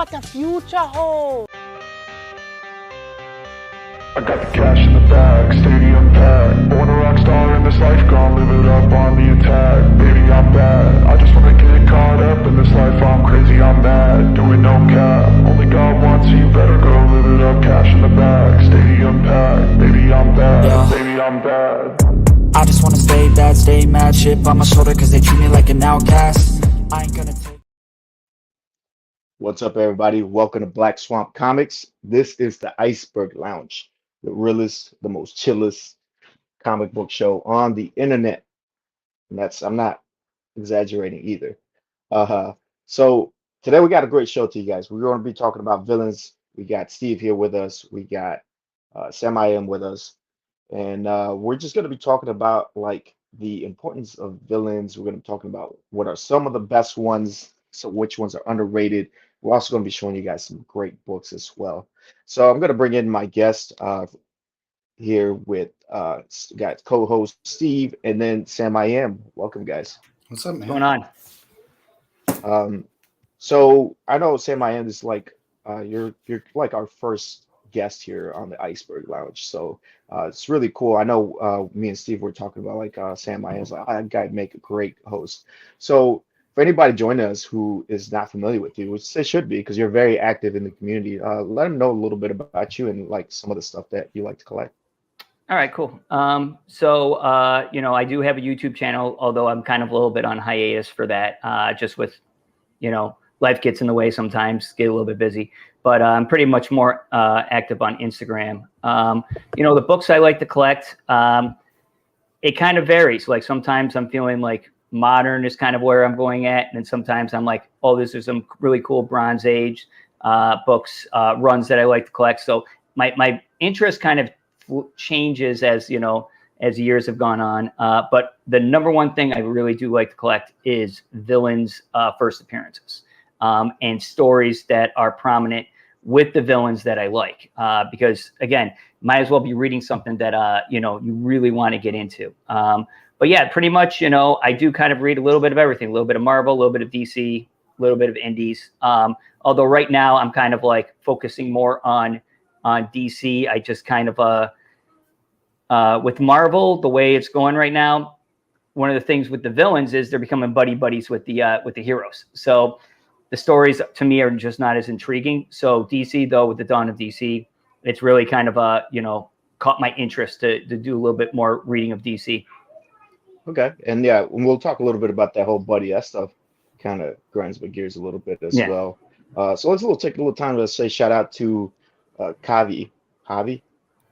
what the future holds. I got the cash in the bag, stadium packed. Born a rock star in this life, gonna live it up on the attack. Baby, I'm bad, I just wanna get caught up in this life. I'm crazy, I'm mad, doing no cap. Only God wants you, better go live it up. Cash in the bag, stadium packed. Baby, I'm bad, yeah. Baby, I'm bad. I just wanna stay bad, stay mad. Chip on my shoulder cause they treat me like an outcast. I ain't gonna take. What's up, everybody? Welcome to Black Swamp Comics. This is the Iceberg Lounge, the realest, the most chillest comic book show on the internet. And I'm not exaggerating either. So today we got a great show to you guys. We're going to be talking about villains. We got Steve here with us. We got Sam I Am with us. And we're just going to be talking about like the importance of villains. We're going to be talking about what are some of the best ones, so which ones are underrated. We're also going to be showing you guys some great books as well. So I'm going to bring in my guest here with got co-host Steve and then Sam I Am. Welcome, guys. What's up, man? What's going on? So I know Sam I Am is like you're like our first guest here on the Iceberg Lounge. So it's really cool. I know me and Steve were talking about like Sam I Am's like that guy'd make a great host. So for anybody joining us who is not familiar with you, which they should be because you're very active in the community, let them know a little bit about you and like some of the stuff that you like to collect. All right, cool. You know, I do have a YouTube channel, although I'm kind of a little bit on hiatus for that, just with, you know, life gets in the way sometimes, get a little bit busy. But I'm pretty much more active on Instagram. You know, the books I like to collect, it kind of varies. Like sometimes I'm feeling like modern is kind of where I'm going at. And then sometimes I'm like, oh, this is some really cool Bronze Age books, runs that I like to collect. So my interest kind of changes as, you know, as years have gone on. But the number one thing I really do like to collect is villains' first appearances and stories that are prominent with the villains that I like. Because again, might as well be reading something that, you know, you really want to get into. But yeah, pretty much, you know, I do kind of read a little bit of everything, a little bit of Marvel, a little bit of DC, a little bit of indies. Although right now I'm kind of like focusing more on DC. I just kind of, with Marvel, the way it's going right now, one of the things with the villains is they're becoming buddies with the heroes. So the stories to me are just not as intriguing. So DC, though, with the dawn of DC, it's really kind of you know, caught my interest to do a little bit more reading of DC. Okay, and yeah, we'll talk a little bit about that whole buddy. That stuff kind of grinds my gears a little bit as well. So let's take a little time to say shout out to Javi.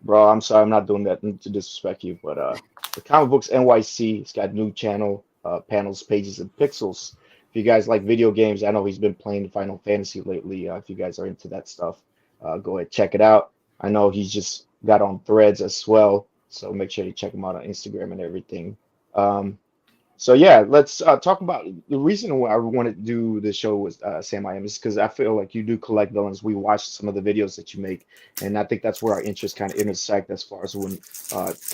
Bro, I'm sorry, I'm not doing that to disrespect you, but the Comic Books NYC, it's got new channel, panels, pages, and pixels. If you guys like video games, I know he's been playing Final Fantasy lately. If you guys are into that stuff, go ahead, check it out. I know he's just got on Threads as well, so make sure you check him out on Instagram and everything. So yeah, let's talk about the reason why I wanted to do this show was Sam I Am is because I feel like you do collect villains. We watched some of the videos that you make, and I think that's where our interests kind of intersect as far as when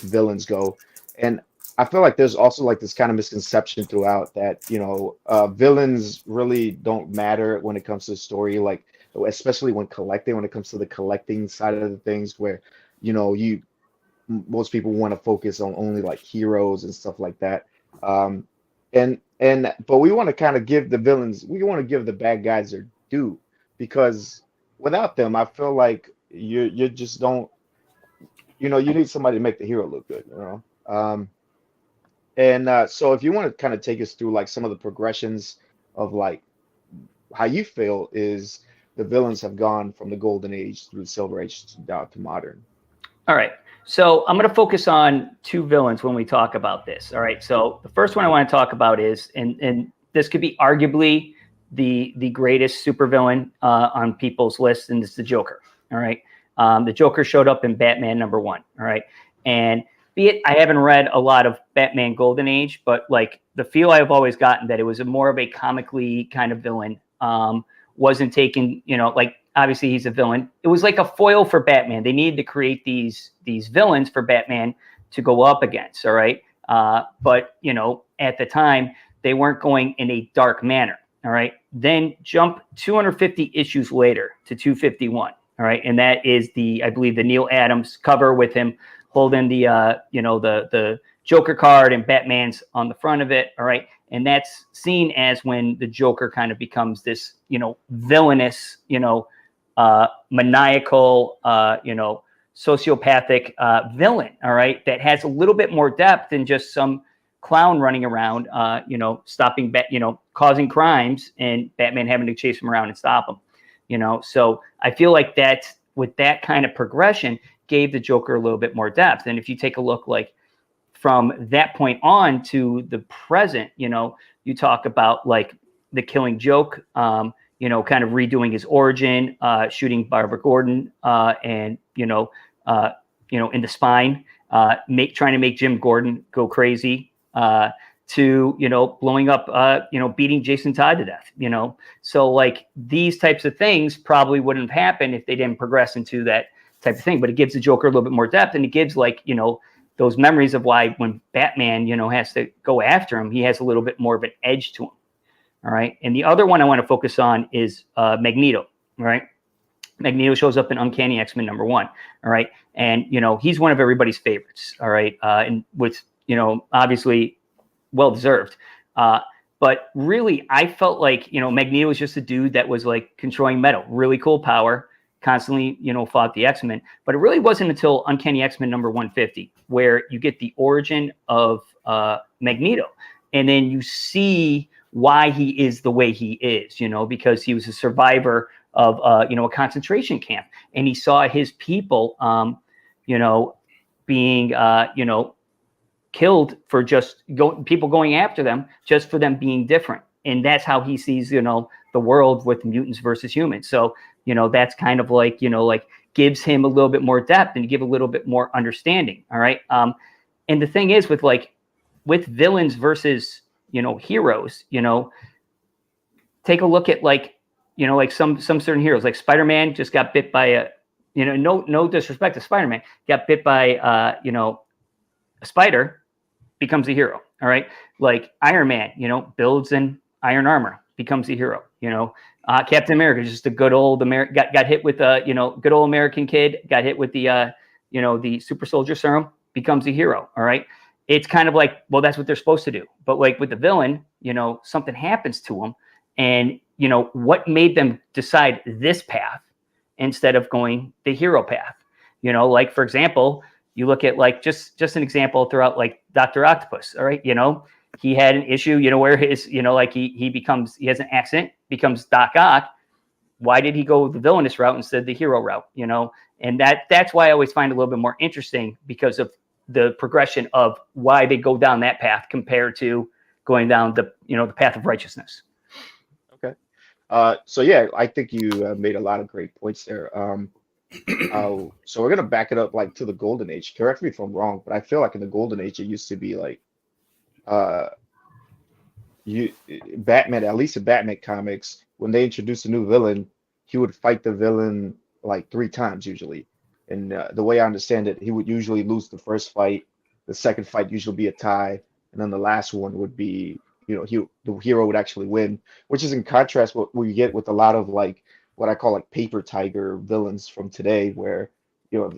villains go. And I feel like there's also like this kind of misconception throughout that, you know, villains really don't matter when it comes to the story, like especially when it comes to the collecting side of the things where, you know, most people want to focus on only like heroes and stuff like that. But we want to kind of give the villains, we want to give the bad guys their due because without them, I feel like you just don't, you know, you need somebody to make the hero look good, you know. So if you want to kind of take us through like some of the progressions of like how you feel is the villains have gone from the golden age through the silver age down to modern. All right. So I'm going to focus on two villains when we talk about this. All right. So the first one I want to talk about is, and this could be arguably the greatest supervillain on people's list, and it's the Joker. All right. The Joker showed up in Batman #1. All right. And be it, I haven't read a lot of Batman Golden Age, but like the feel I've always gotten that it was more of a comically kind of villain. Wasn't taken, you know, like obviously he's a villain. It was like a foil for Batman. They needed to create these villains for Batman to go up against. All right. But, you know, at the time, they weren't going in a dark manner. All right. then jump 250 issues later to 251. All right. And that is I believe the Neil Adams cover with him holding the the Joker card and Batman's on the front of it. All right. And that's seen as when the Joker kind of becomes this, villainous, maniacal, sociopathic villain. All right. That has a little bit more depth than just some clown running around, stopping, causing crimes and Batman having to chase him around and stop him. So I feel like that with that kind of progression gave the Joker a little bit more depth. And if you take a look like from that point on to the present, you talk about like the Killing Joke, kind of redoing his origin, shooting Barbara Gordon, and, in the spine, trying to make Jim Gordon go crazy, to, blowing up, beating Jason Todd to death, So like these types of things probably wouldn't have happened if they didn't progress into that type of thing. But it gives the Joker a little bit more depth, and it gives like, those memories of why when Batman, has to go after him, he has a little bit more of an edge to him. All right. And the other one I want to focus on is Magneto. All right. Magneto shows up in Uncanny X-Men #1. All right. And, he's one of everybody's favorites. All right. And with, obviously well-deserved. But really, I felt like, Magneto was just a dude that was like controlling metal, really cool power, constantly, fought the X-Men. But it really wasn't until Uncanny X-Men #150 where you get the origin of Magneto. And then you see why he is the way he is, because he was a survivor of, a concentration camp. And he saw his people, being, killed for just people going after them just for them being different. And that's how he sees, the world with mutants versus humans. So, that's kind of like, gives him a little bit more depth and give a little bit more understanding. All right. And the thing is with villains versus, heroes, take a look at like some certain heroes, like Spider-Man just got bit by a, no disrespect to Spider-Man, got bit by, a spider, becomes a hero. All right. Like Iron Man, builds an iron armor, becomes a hero. Captain America, just a good old got hit with a, good old American kid, got hit with the, the super soldier serum, becomes a hero. All right. It's kind of like, well, that's what they're supposed to do. But like with the villain, something happens to them, and, what made them decide this path instead of going the hero path? Like, for example, you look at like just an example throughout like Dr. Octopus. All right. He had an issue, where his, like he has an accident, becomes Doc Ock. Why did he go the villainous route instead of the hero route? And that's why I always find it a little bit more interesting, because of the progression of why they go down that path compared to going down the, the path of righteousness. Okay. So yeah, I think you made a lot of great points there. So we're gonna back it up like to the Golden Age. Correct me if I'm wrong, but I feel like in the Golden Age it used to be like, Batman, at least in Batman comics, when they introduced a new villain, he would fight the villain like 3 times usually. And the way I understand it, he would usually lose the first fight, the second fight usually be a tie, and then the last one would be, the hero would actually win, which is in contrast what we get with a lot of like what I call like paper tiger villains from today, where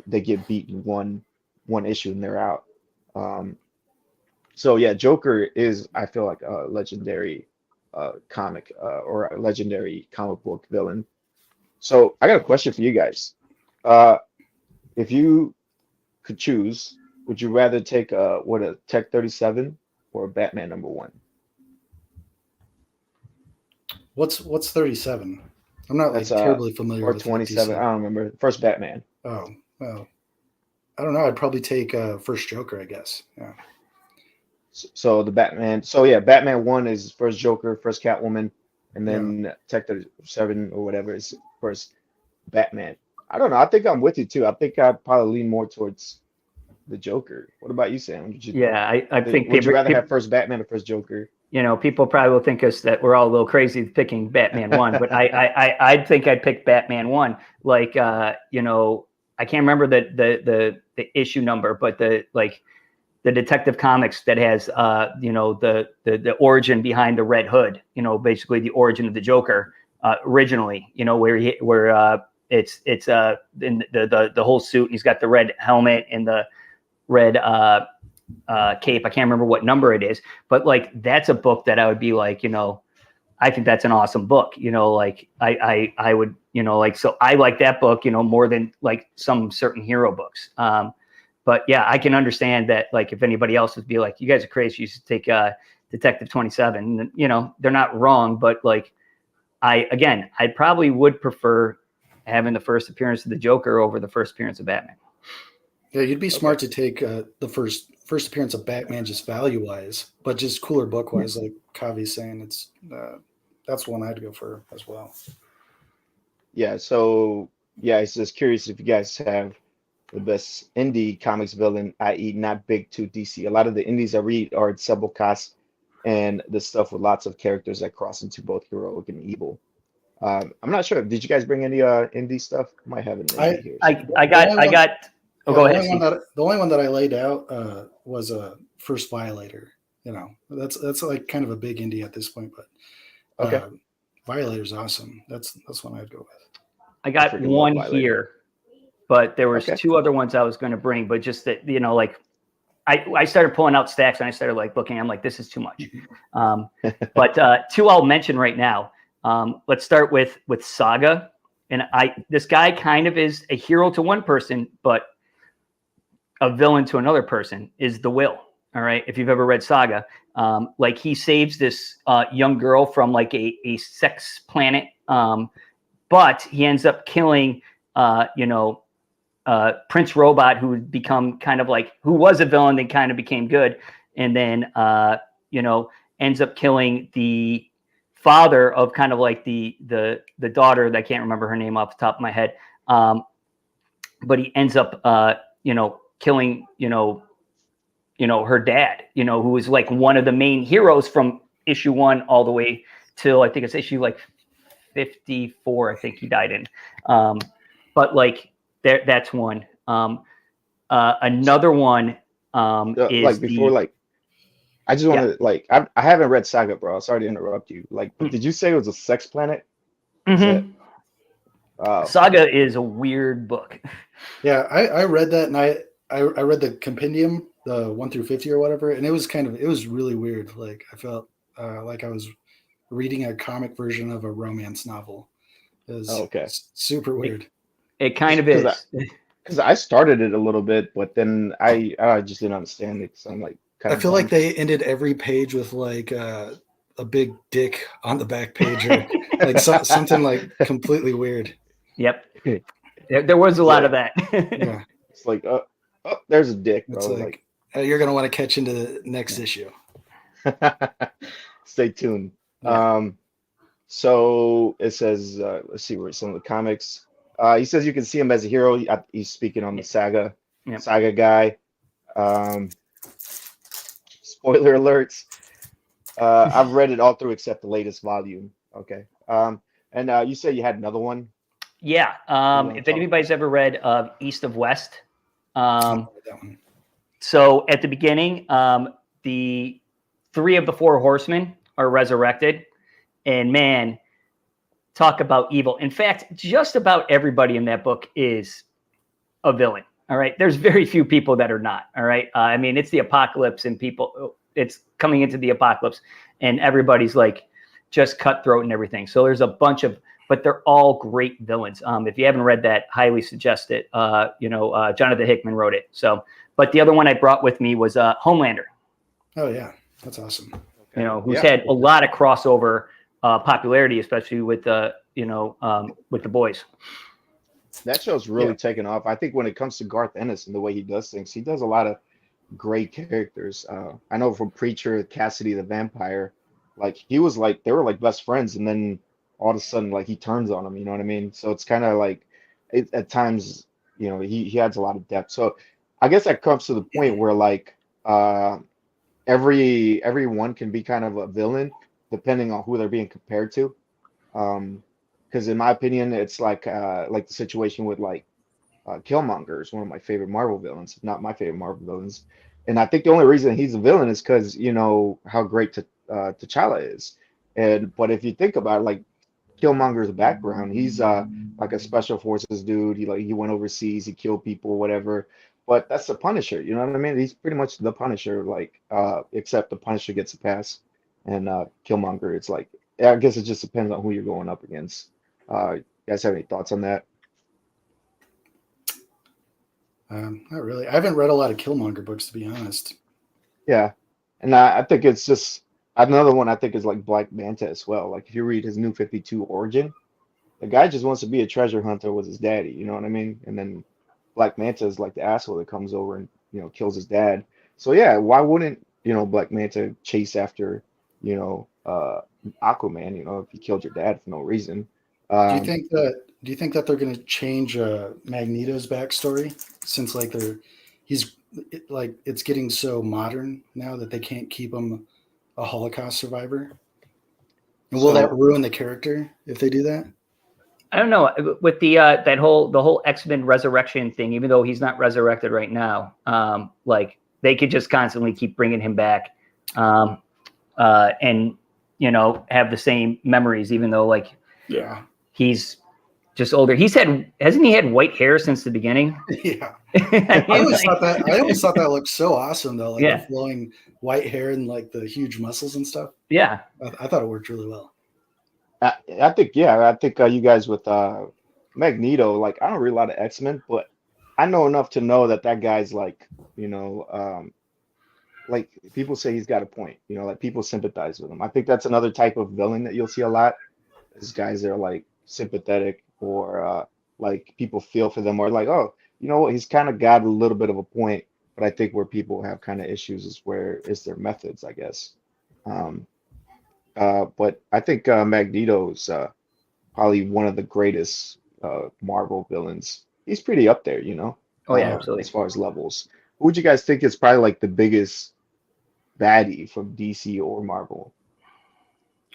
they get beaten one issue and they're out. So yeah, Joker is, I feel like, a legendary comic or a legendary comic book villain. So I got a question for you guys. If you could choose, would you rather take a Tech 37 or a Batman #1? What's 37? I'm not like That's terribly familiar or with 27. I don't remember. First Batman. Oh, well, I don't know. I'd probably take first Joker, I guess. Yeah. So the Batman. So yeah, Batman 1 is first Joker, first Catwoman, and then Tech 37 or whatever is first Batman. I don't know. I think I'm with you too. I think I'd probably lean more towards the Joker. What about you, Sam? I think would you rather have first Batman or first Joker? People probably will think us that we're all a little crazy picking Batman 1, but I think I'd pick Batman 1. Like, I can't remember the issue number, but the Detective Comics that has you know, the origin behind the Red Hood, you know, basically the origin of the Joker originally, you know, where it's in the whole suit, and he's got the red helmet and the red cape. I can't remember what number it is, but like that's a book that I would be like, you know, I think that's an awesome book, you know, like I would, you know, like, so I like that book, you know, more than like some certain hero books. But yeah, I can understand that, like, if anybody else would be like, you guys are crazy, you should take Detective 27, you know, they're not wrong, but like, I probably would prefer having the first appearance of the Joker over the first appearance of Batman. Yeah, you'd be smart to take the first appearance of Batman just value wise, but just cooler book wise, like Kavi's saying. It's that's one I'd go for as well. Yeah, so yeah, I was just curious if you guys have the best indie comics villain, i.e., not big to DC. A lot of the indies I read are ensemble casts and the stuff with lots of characters that cross into both heroic and evil. I'm not sure. Did you guys bring any indie stuff? Might have an indie here. I got. Oh, go ahead. The only one that I laid out was a First Violator. You know, that's like kind of a big indie at this point, but Okay. Violator's awesome. That's one I'd go with. I got one here, but there was two other ones I was going to bring, but just that, you know, like I started pulling out stacks and I started like looking, I'm like, this is too much. But two I'll mention right now. Let's start with Saga. And this guy kind of is a hero to one person, but a villain to another person is the Will. All right. If you've ever read Saga, like he saves this young girl from like a sex planet. But he ends up killing, you know, Prince Robot, who would become kind of like, who was a villain, then kind of became good. And then, you know, ends up killing the father of kind of like the daughter that I can't remember her name off the top of my head. But he ends up, you know, killing, you know, her dad, you know, who was like one of the main heroes from issue 1 all the way till I think it's issue like 54, I think he died in. But like that's one. Another one is like before, like I just want to like I haven't read Saga, bro. Sorry to interrupt you. Like, did you say it was a sex planet? Saga is a weird book. Yeah, I read that, and I read the compendium, the 1 through 50 or whatever, and it was really weird. Like I felt like I was reading a comic version of a romance novel. It was super weird. It kind of is. Because I started it a little bit, but then I just didn't understand it. So I'm like, I feel like they ended every page with like a big dick on the back page, or like something like completely weird. Yep. There was a lot of that. Yeah. It's like, oh, there's a dick, bro. It's like you're gonna want to catch into the next issue. Stay tuned. Yeah. So it says, let's see where some of the comics. He says you can see him as a hero. He's speaking on the Saga guy. Spoiler alerts. I've read it all through except the latest volume. Okay. And you said you had another one. Yeah. If anybody's ever read East of West. So at the beginning, the 3 of the 4 horsemen are resurrected, and man, talk about evil. In fact, just about everybody in that book is a villain. All right. There's very few people that are not. All right. I mean, it's the apocalypse, and it's coming into the apocalypse, and everybody's like just cutthroat and everything. So there's a bunch of, but they're all great villains. If you haven't read that, highly suggest it. Jonathan Hickman wrote it. So, but the other one I brought with me was Homelander. Oh yeah, that's awesome. You know, who's had a lot of crossover popularity, especially with the boys. That show's really taken off. I think when it comes to Garth Ennis and the way he does things, he does a lot of great characters. I know from Preacher, Cassidy the Vampire, like he was like they were like best friends, and then all of a sudden like he turns on him. You know what I mean? So it's kind of like at times, you know, he adds a lot of depth. So I guess that comes to the point where like everyone can be kind of a villain depending on who they're being compared to. Because in my opinion, it's like the situation with like Killmonger is one of my favorite Marvel villains, if not my favorite Marvel villains. And I think the only reason he's a villain is because you know how great T'Challa is. And but if you think about it, like Killmonger's background, he's like a special forces dude. He went overseas, he killed people, whatever. But that's the Punisher, you know what I mean? He's pretty much the Punisher, like except the Punisher gets a pass, and Killmonger, it's like I guess it just depends on who you're going up against. You guys have any thoughts on that? Not really. I haven't read a lot of Killmonger books, to be honest. Yeah, and I think it's just another one I think is like Black Manta as well. Like if you read his New 52 origin, the guy just wants to be a treasure hunter with his daddy, you know what I mean? And then Black Manta is like the asshole that comes over and kills his dad. So yeah, why wouldn't Black Manta chase after Aquaman? If he killed your dad for no reason. Do you Um, think that do you think that they're going to change Magneto's backstory since like it's getting so modern now that they can't keep him a Holocaust survivor? And will that so ruin the character if they do that? I don't know with the the whole X-Men resurrection thing. Even though he's not resurrected right now, like they could just constantly keep bringing him back, and have the same memories, even though like Yeah, he's just older. Hasn't he had white hair since the beginning? yeah. I I mean, always like, thought that. I always thought that looked so awesome though, like the yeah, flowing white hair and like the huge muscles and stuff. yeah. I thought it worked really well. I think yeah, I think you guys with Magneto, like I don't read a lot of X-Men, but I know enough to know that that guy's like, like people say he's got a point, like people sympathize with him. I think that's another type of villain that you'll see a lot. Is guys that are like sympathetic or like people feel for them or like, oh, you know what, he's kind of got a little bit of a point, but I think where people have kind of issues is where is their methods, I guess. Um, but I think Magneto's probably one of the greatest Marvel villains. He's pretty up there, Oh yeah, absolutely. as far as levels. Who would you guys think is probably like the biggest baddie from DC or Marvel?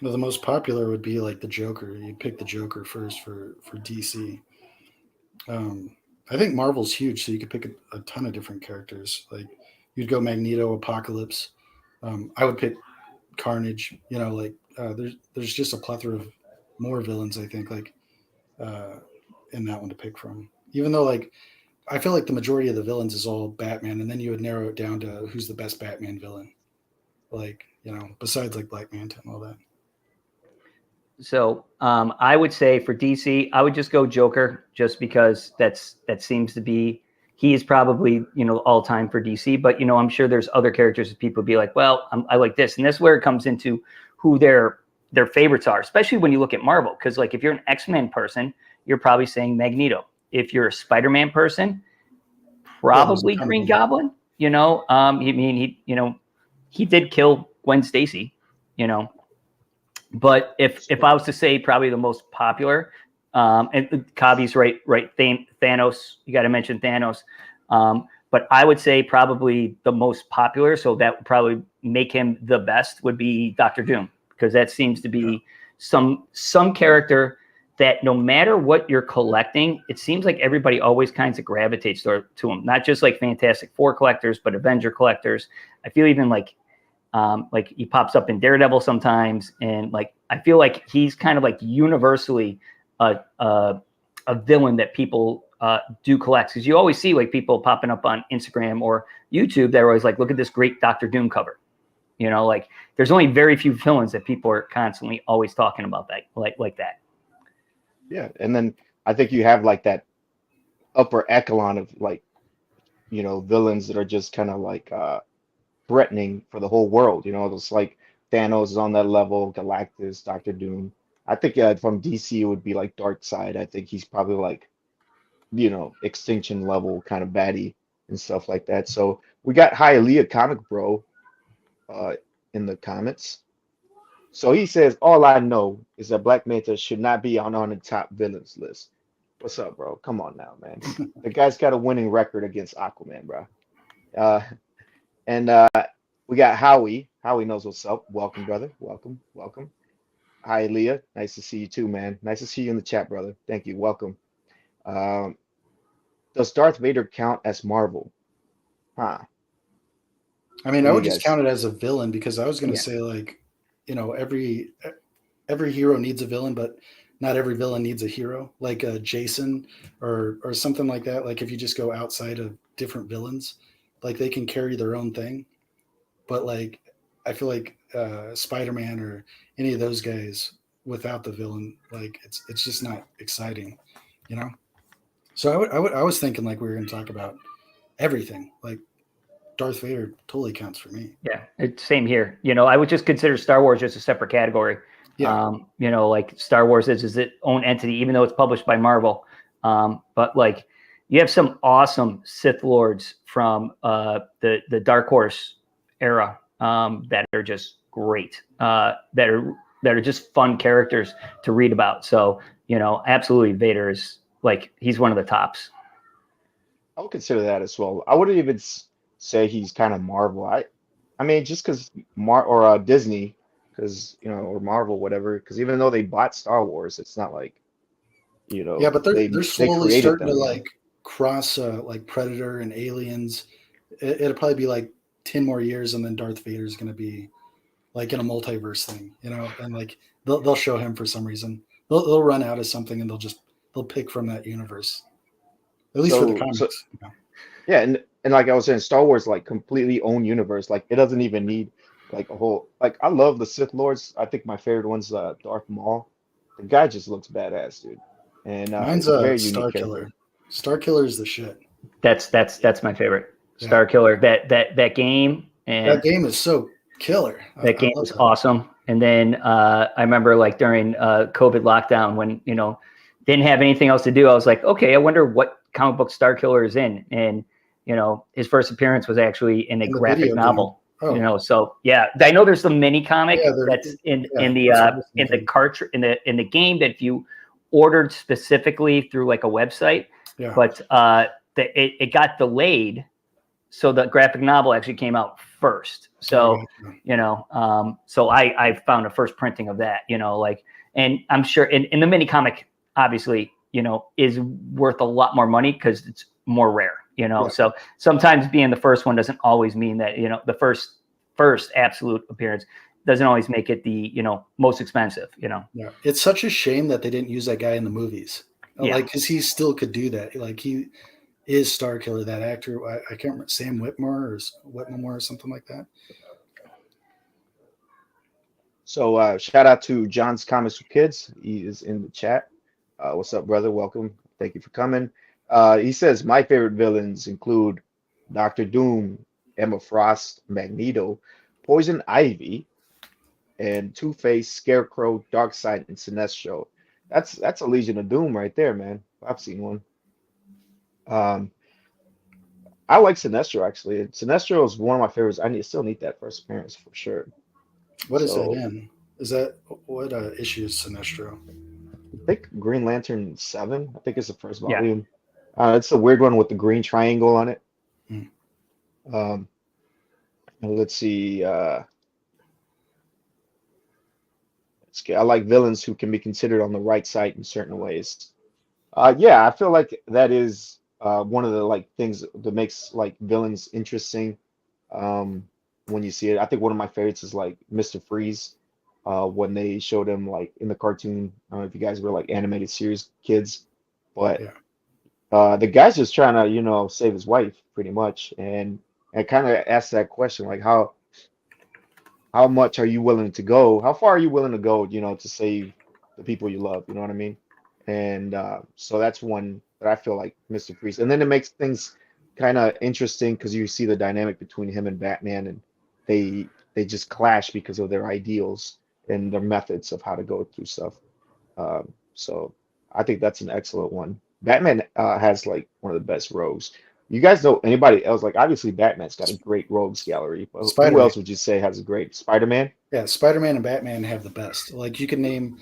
Well, the most popular would be like the Joker. You pick the Joker first for DC. I think Marvel's huge, so you could pick a ton of different characters. Like you'd go Magneto, Apocalypse. I would pick Carnage. There's just a plethora of more villains. I think in that one to pick from. Even though like I feel like the majority of the villains is all Batman, and then you would narrow it down to who's the best Batman villain. Like besides like Black Manta and all that. So I would say for DC, I would just go Joker, just because that seems to be he is probably all time for DC. But I'm sure there's other characters that people be like, well, I like this, and that's where it comes into who their favorites are, especially when you look at Marvel. Because like if you're an X-Men person, you're probably saying Magneto. If you're a Spider-Man person, probably Green Goblin. He did kill Gwen Stacy. But if I was to say probably the most popular, and Kavi's right, Thanos, you got to mention Thanos. But I would say probably the most popular, so that would probably make him the best, would be Doctor Doom, because that seems to be some character that no matter what you're collecting, it seems like everybody always kind of gravitates to him. Not just like Fantastic Four collectors, but Avenger collectors. I feel even like he pops up in Daredevil sometimes, and like I feel like he's kind of like universally a villain that people do collect, because you always see like people popping up on Instagram or YouTube that are always like, look at this great Doctor Doom cover. Like there's only very few villains that people are constantly always talking about that like that. Yeah, and then I think you have like that upper echelon of like villains that are just kind of like threatening for the whole world. It's like Thanos is on that level, Galactus, Doctor Doom. I think from DC it would be like Darkseid. I think he's probably like extinction level kind of baddie and stuff like that. So we got Hialeah Comic Bro in the comments. So he says, all I know is that Black Manta should not be on the top villains list. What's up, bro? Come on now, man. The guy's got a winning record against Aquaman, bro. And we got Howie. Howie knows what's up. Welcome, brother. Welcome. Hi, Leah. Nice to see you too, man. Nice to see you in the chat, brother. Thank you. Welcome. Does Darth Vader count as Marvel? Huh. I mean, What I do would you just guys? count it as a villain because I was going to Yeah. say like, every hero needs a villain, but not every villain needs a hero. Like Jason or something like that. Like if you just go outside of different villains, like they can carry their own thing. But like I feel like Spider-Man or any of those guys without the villain, like it's just not exciting, you know. So I was thinking like we were going to talk about everything. Like Darth Vader totally counts for me. Yeah, it's same here. I would just consider Star Wars just a separate category. Yeah. Like Star Wars is its own entity, even though it's published by Marvel. But like you have some awesome Sith Lords from the Dark Horse era that are just great. That are just fun characters to read about. So absolutely, Vader is like he's one of the tops. I would consider that as well. I wouldn't even say he's kind of Marvel. I mean, just because Disney, because or Marvel, whatever. Because even though they bought Star Wars, it's not like Yeah, but they're they slowly created starting them. to like cross like Predator and Aliens. It'll probably be like 10 more years, and then Darth Vader's going to be like in a multiverse thing, and like they'll show him for some reason. They'll run out of something, and they'll pick from that universe. At least for the So comics. yeah, and like I was saying, Star Wars like completely own universe. Like it doesn't even need like a whole like I love the Sith Lords. I think my favorite one's Darth Maul. The guy just looks badass, dude. And Mine's it's a a very unique Star character. Killer. Star Killer is the shit. That's my favorite. Yeah. Star Killer. That game and That game is so killer. that I game love was that. awesome. And then I remember like during COVID lockdown when didn't have anything else to do. I was like, okay, I wonder what comic book Star Killer is in. And his first appearance was actually in a In the graphic video game. novel. Oh. So yeah, I know there's the mini comic Yeah, that's in yeah, the that's what I was in the thinking. cartridge in the game that if you ordered specifically through like a website, Yeah. but it got delayed, so the graphic novel actually came out first. So so I found a first printing of that. And I'm sure in the mini comic, obviously, is worth a lot more money because it's more rare. Yeah. So sometimes being the first one doesn't always mean that the first absolute appearance doesn't always make it the most expensive. Yeah, it's such a shame that they didn't use that guy in the movies. Yeah. Like, because he still could do that. Like, he is Star Killer, that actor. I can't remember, Sam Whitmore or something like that. So shout out to John's Comics for Kids. He is in the chat. What's up, brother? Welcome. Thank you for coming. He says my favorite villains include Doctor Doom, Emma Frost, Magneto, Poison Ivy, and Two-Face, Scarecrow, Darkseid, and Sinestro. That's a Legion of Doom right there, man. I've seen one. I like Sinestro actually. Sinestro is one of my favorites. Still need that first appearance for sure. What is that in? Is that what issue is Sinestro? I think Green Lantern 7. I think it's the first Yeah. volume. It's a weird one with the green triangle on it. Hmm. Let's see. I like villains who can be considered on the right side in certain ways. Yeah, I feel like that is one of the like things that makes like villains interesting. When you see it, I think one of my favorites is like Mr. Freeze. When they showed him like in the cartoon. I don't know if you guys were like animated series kids, but the guy's just trying to save his wife pretty much, and kind of ask that question like how much are you willing to go? How far are you willing to go? To save the people you love. You know what I mean? And so that's one that I feel like Mr. Freeze, and then it makes things kind of interesting because you see the dynamic between him and Batman, and they just clash because of their ideals and their methods of how to go through stuff. So I think that's an excellent one. Batman has like one of the best rogues. You guys know anybody else? Like obviously Batman's got a great rogues gallery, but who Spider-Man. else would you say has a great Spider-Man? Yeah, Spider-Man and Batman have the best. Like, you can name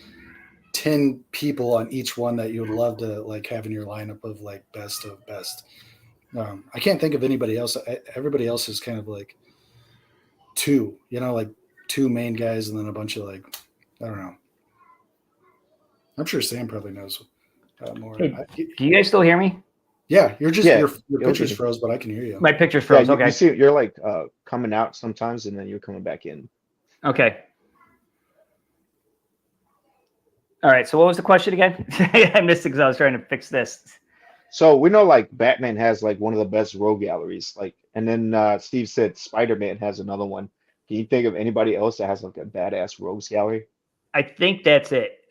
10 people on each one that you would love to like have in your lineup of like best of best. I can't think of anybody else. Everybody else is kind of like two, like two main guys and then a bunch of like, I don't know. I'm sure Sam probably knows more. Hey, do you guys still hear me? Yeah, your it'll picture's be- froze, but I can hear you. My picture's Yeah, froze. you Okay. see, you're like coming out sometimes, and then you're coming back in. Okay. All right. So what was the question again? I missed it because I was trying to fix this. So we know like Batman has like one of the best rogue galleries, like, and then Steve said Spider-Man has another one. Can you think of anybody else that has like a badass rogues gallery? I think that's it.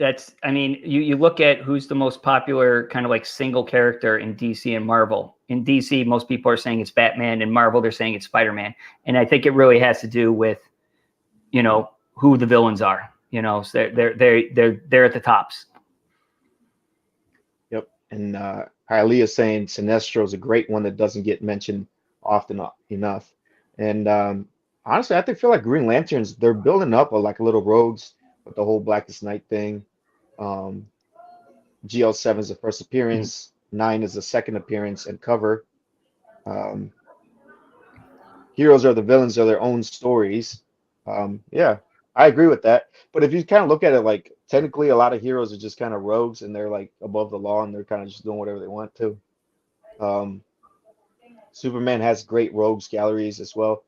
I mean, you look at who's the most popular kind of like single character in DC and Marvel. In DC, most people are saying it's Batman. In Marvel, they're saying it's Spider-Man. And I think it really has to do with, who the villains are. So they're at the tops. Yep. And Hialeah saying Sinestro is a great one that doesn't get mentioned often enough. And honestly, I feel like Green Lanterns, they're building up like little rogues with the whole Blackest Night thing. GL7 is the first appearance, 9 is the second appearance and cover. Heroes are the villains of their own stories. Yeah, I agree with that. But if you kind of look at it, like technically, a lot of heroes are just kind of rogues, and they're like above the law, and they're kind of just doing whatever they want to. Superman has great rogues galleries as well.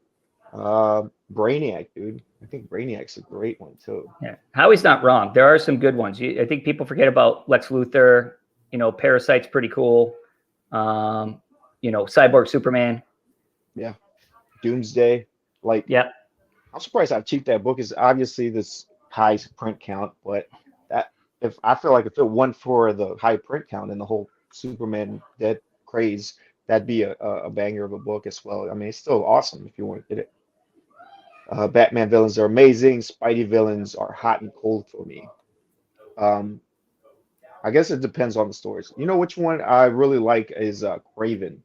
Brainiac, dude, I think Brainiac's a great one too. Yeah, Howie's not wrong. There are some good ones. I think people forget about Lex Luthor. Parasite's pretty cool. Cyborg Superman. Yeah, Doomsday. Like, Yeah. I'm surprised how cheap that book is. Obviously, this high print count, but that if I feel like if it weren't for the high print count and the whole Superman dead craze, that'd be a banger of a book as well. I mean, it's still awesome if you want to get it. Batman villains are amazing. Spidey villains are hot and cold for me. I guess it depends on the stories. You know which one I really like is Craven.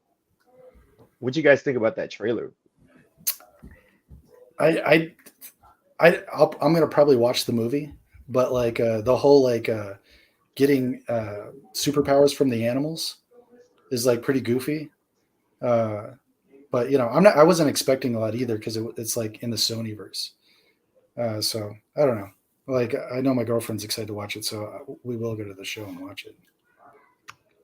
What'd you guys think about that trailer? I'm gonna probably watch the movie, but like the whole like getting superpowers from the animals is like pretty goofy. But I wasn't expecting a lot either because it's like in the Sonyverse. So I don't know. Like I know my girlfriend's excited to watch it, so we will go to the show and watch it.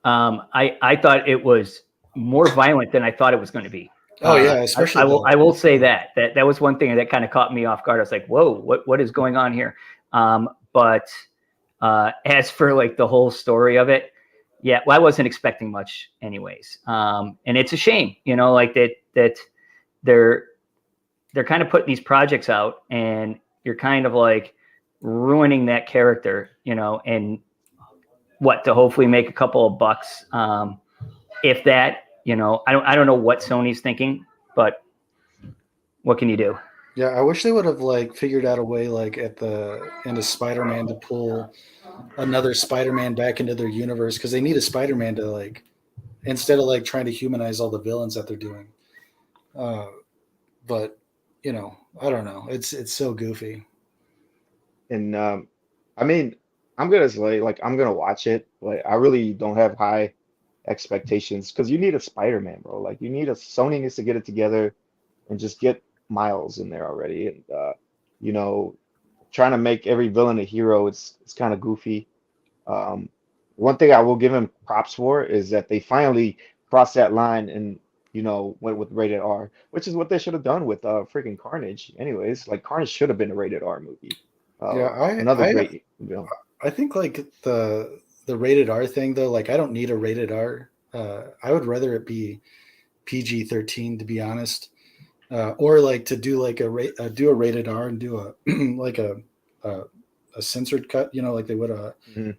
I thought it was more violent than I thought it was going to be. Oh yeah, especially I will say that was one thing that kind of caught me off guard. I was like, whoa, what is going on here? But as for like the whole story of it, yeah, well, I wasn't expecting much anyways. And it's a shame, like that they're kind of putting these projects out and you're kind of like ruining that character, and to hopefully make a couple of bucks. If that, I don't know what Sony's thinking, but what can you do? Yeah, I wish they would have like figured out a way like at the end of Spider-Man to pull another Spider-Man back into their universe because they need a Spider-Man to like instead of like trying to humanize all the villains that they're doing. But I don't know. It's so goofy. And I mean, I'm gonna say like I'm gonna watch it. Like I really don't have high expectations because you need a Spider-Man, bro. Like Sony needs to get it together and just get Miles in there already. And trying to make every villain a hero, it's kind of goofy. One thing I will give him props for is that they finally crossed that line and went with rated R, which is what they should have done with freaking Carnage. Anyways, like Carnage should have been a rated R movie. Another great film. I think like the rated R thing though, like I don't need a rated R. I would rather it be PG-13 to be honest, or like to do like do a rated R and do a like a censored cut, like they would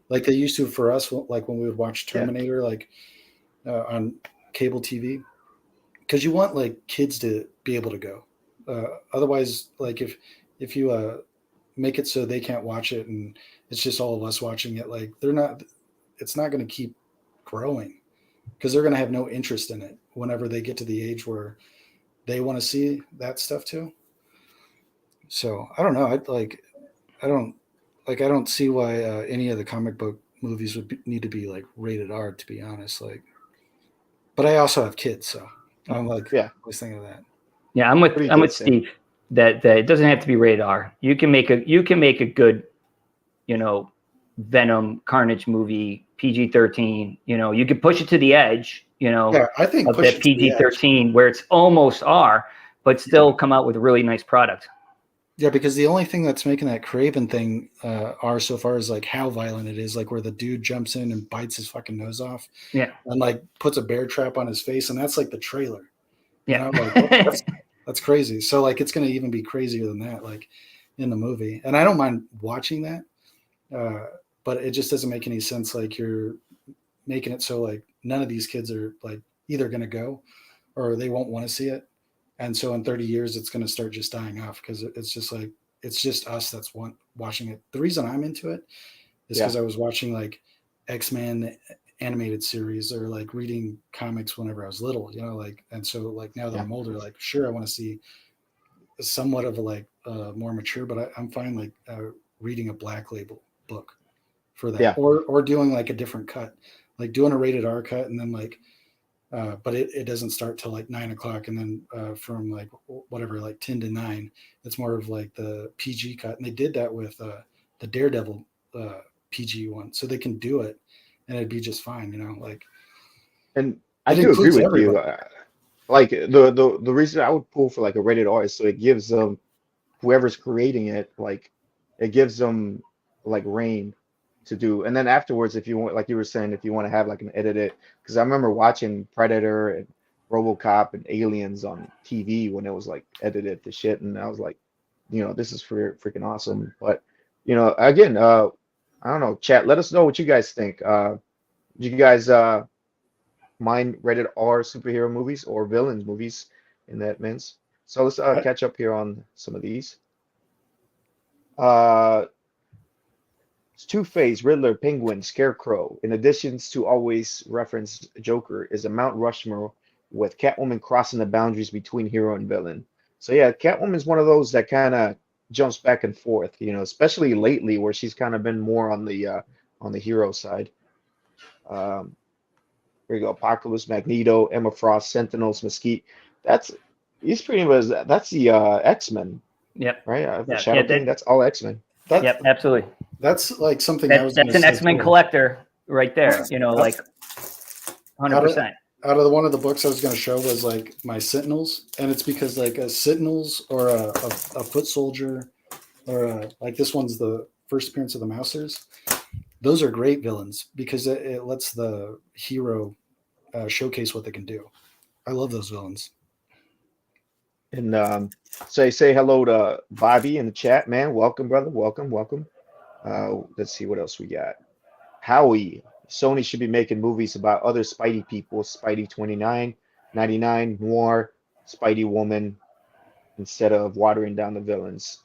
like they used to for us, like when we would watch Terminator, like on cable TV, because you want like kids to be able to go. Otherwise, like if you make it so they can't watch it and it's just all of us watching it, like it's not going to keep growing because they're going to have no interest in it whenever they get to the age where they want to see that stuff too. So I don't know. I don't see why any of the comic book movies would need to be like rated R, to be honest. Like, but I also have kids, so I'm like, always thinking of that. Yeah, I'm with Steve that it doesn't have to be rated R. You can make a good, Venom Carnage movie, PG-13. You could push it to the edge, you know, Yeah, I think of push that it to the edge. PG-13 where it's almost R, but still come out with a really nice product. Yeah, because the only thing that's making that Craven thing R so far is like how violent it is, like where the dude jumps in and bites his fucking nose off Yeah. and like puts a bear trap on his face, and that's like the trailer. You Yeah. know, like that's crazy. So like it's gonna even be crazier than that, like in the movie. And I don't mind watching that, but it just doesn't make any sense. Like you're making it so like none of these kids are like either gonna go or they won't want to see it. And so in 30 years, it's going to start just dying off because it's just like, it's just us that's watching it. The reason I'm into it is because I was watching like X-Men animated series or like reading comics whenever I was little, you know, like, and so like now that I'm older, like, sure, I want to see somewhat of a like more mature, but I'm fine like reading a Black Label book for that, or doing like a different cut, like doing a rated R cut, and then like but it doesn't start till like 9 o'clock, and then from like whatever, like 10 to 9, it's more of like the PG cut. And they did that with the Daredevil PG one, so they can do it and it'd be just fine, you know, like. And I do agree with you. Everybody. Like the reason I would pull for like a rated R is so it gives them, whoever's creating it, like it gives them like reign to do. And then afterwards, if you want, like you were saying, if you want to have like an edited, because I remember watching Predator and RoboCop and Aliens on TV when it was like edited to shit, and I was like, you know, this is freaking awesome. But you know, again, I don't know, chat. Let us know what you guys think. Do you guys mind rated R superhero movies or villains movies in that means? So let's catch up here on some of these. Two-Face, Riddler, Penguin, Scarecrow, in addition to always reference Joker, is a Mount Rushmore with Catwoman crossing the boundaries between hero and villain. So yeah, Catwoman's one of those that kind of jumps back and forth, you know, especially lately where she's kind of been more on the hero side. Here you go, Apocalypse, Magneto, Emma Frost, Sentinels, Mesquite. He's pretty much that's the X-Men. Yep. Right? Shadow King, that's all X-Men. Yep, absolutely. That's like something that's an X-Men collector right there, you know, like 100%. Out of the one of the books I was going to show was like my Sentinels, and it's because like a Sentinels or a foot soldier or like this one's the first appearance of the Mousers. Those are great villains because it lets the hero showcase what they can do. I love those villains. And say hello to Bobby in the chat, man. Welcome, brother. Welcome. Let's see what else we got. Howie, Sony should be making movies about other Spidey people. Spidey 29, 99, Noir, Spidey Woman, instead of watering down the villains.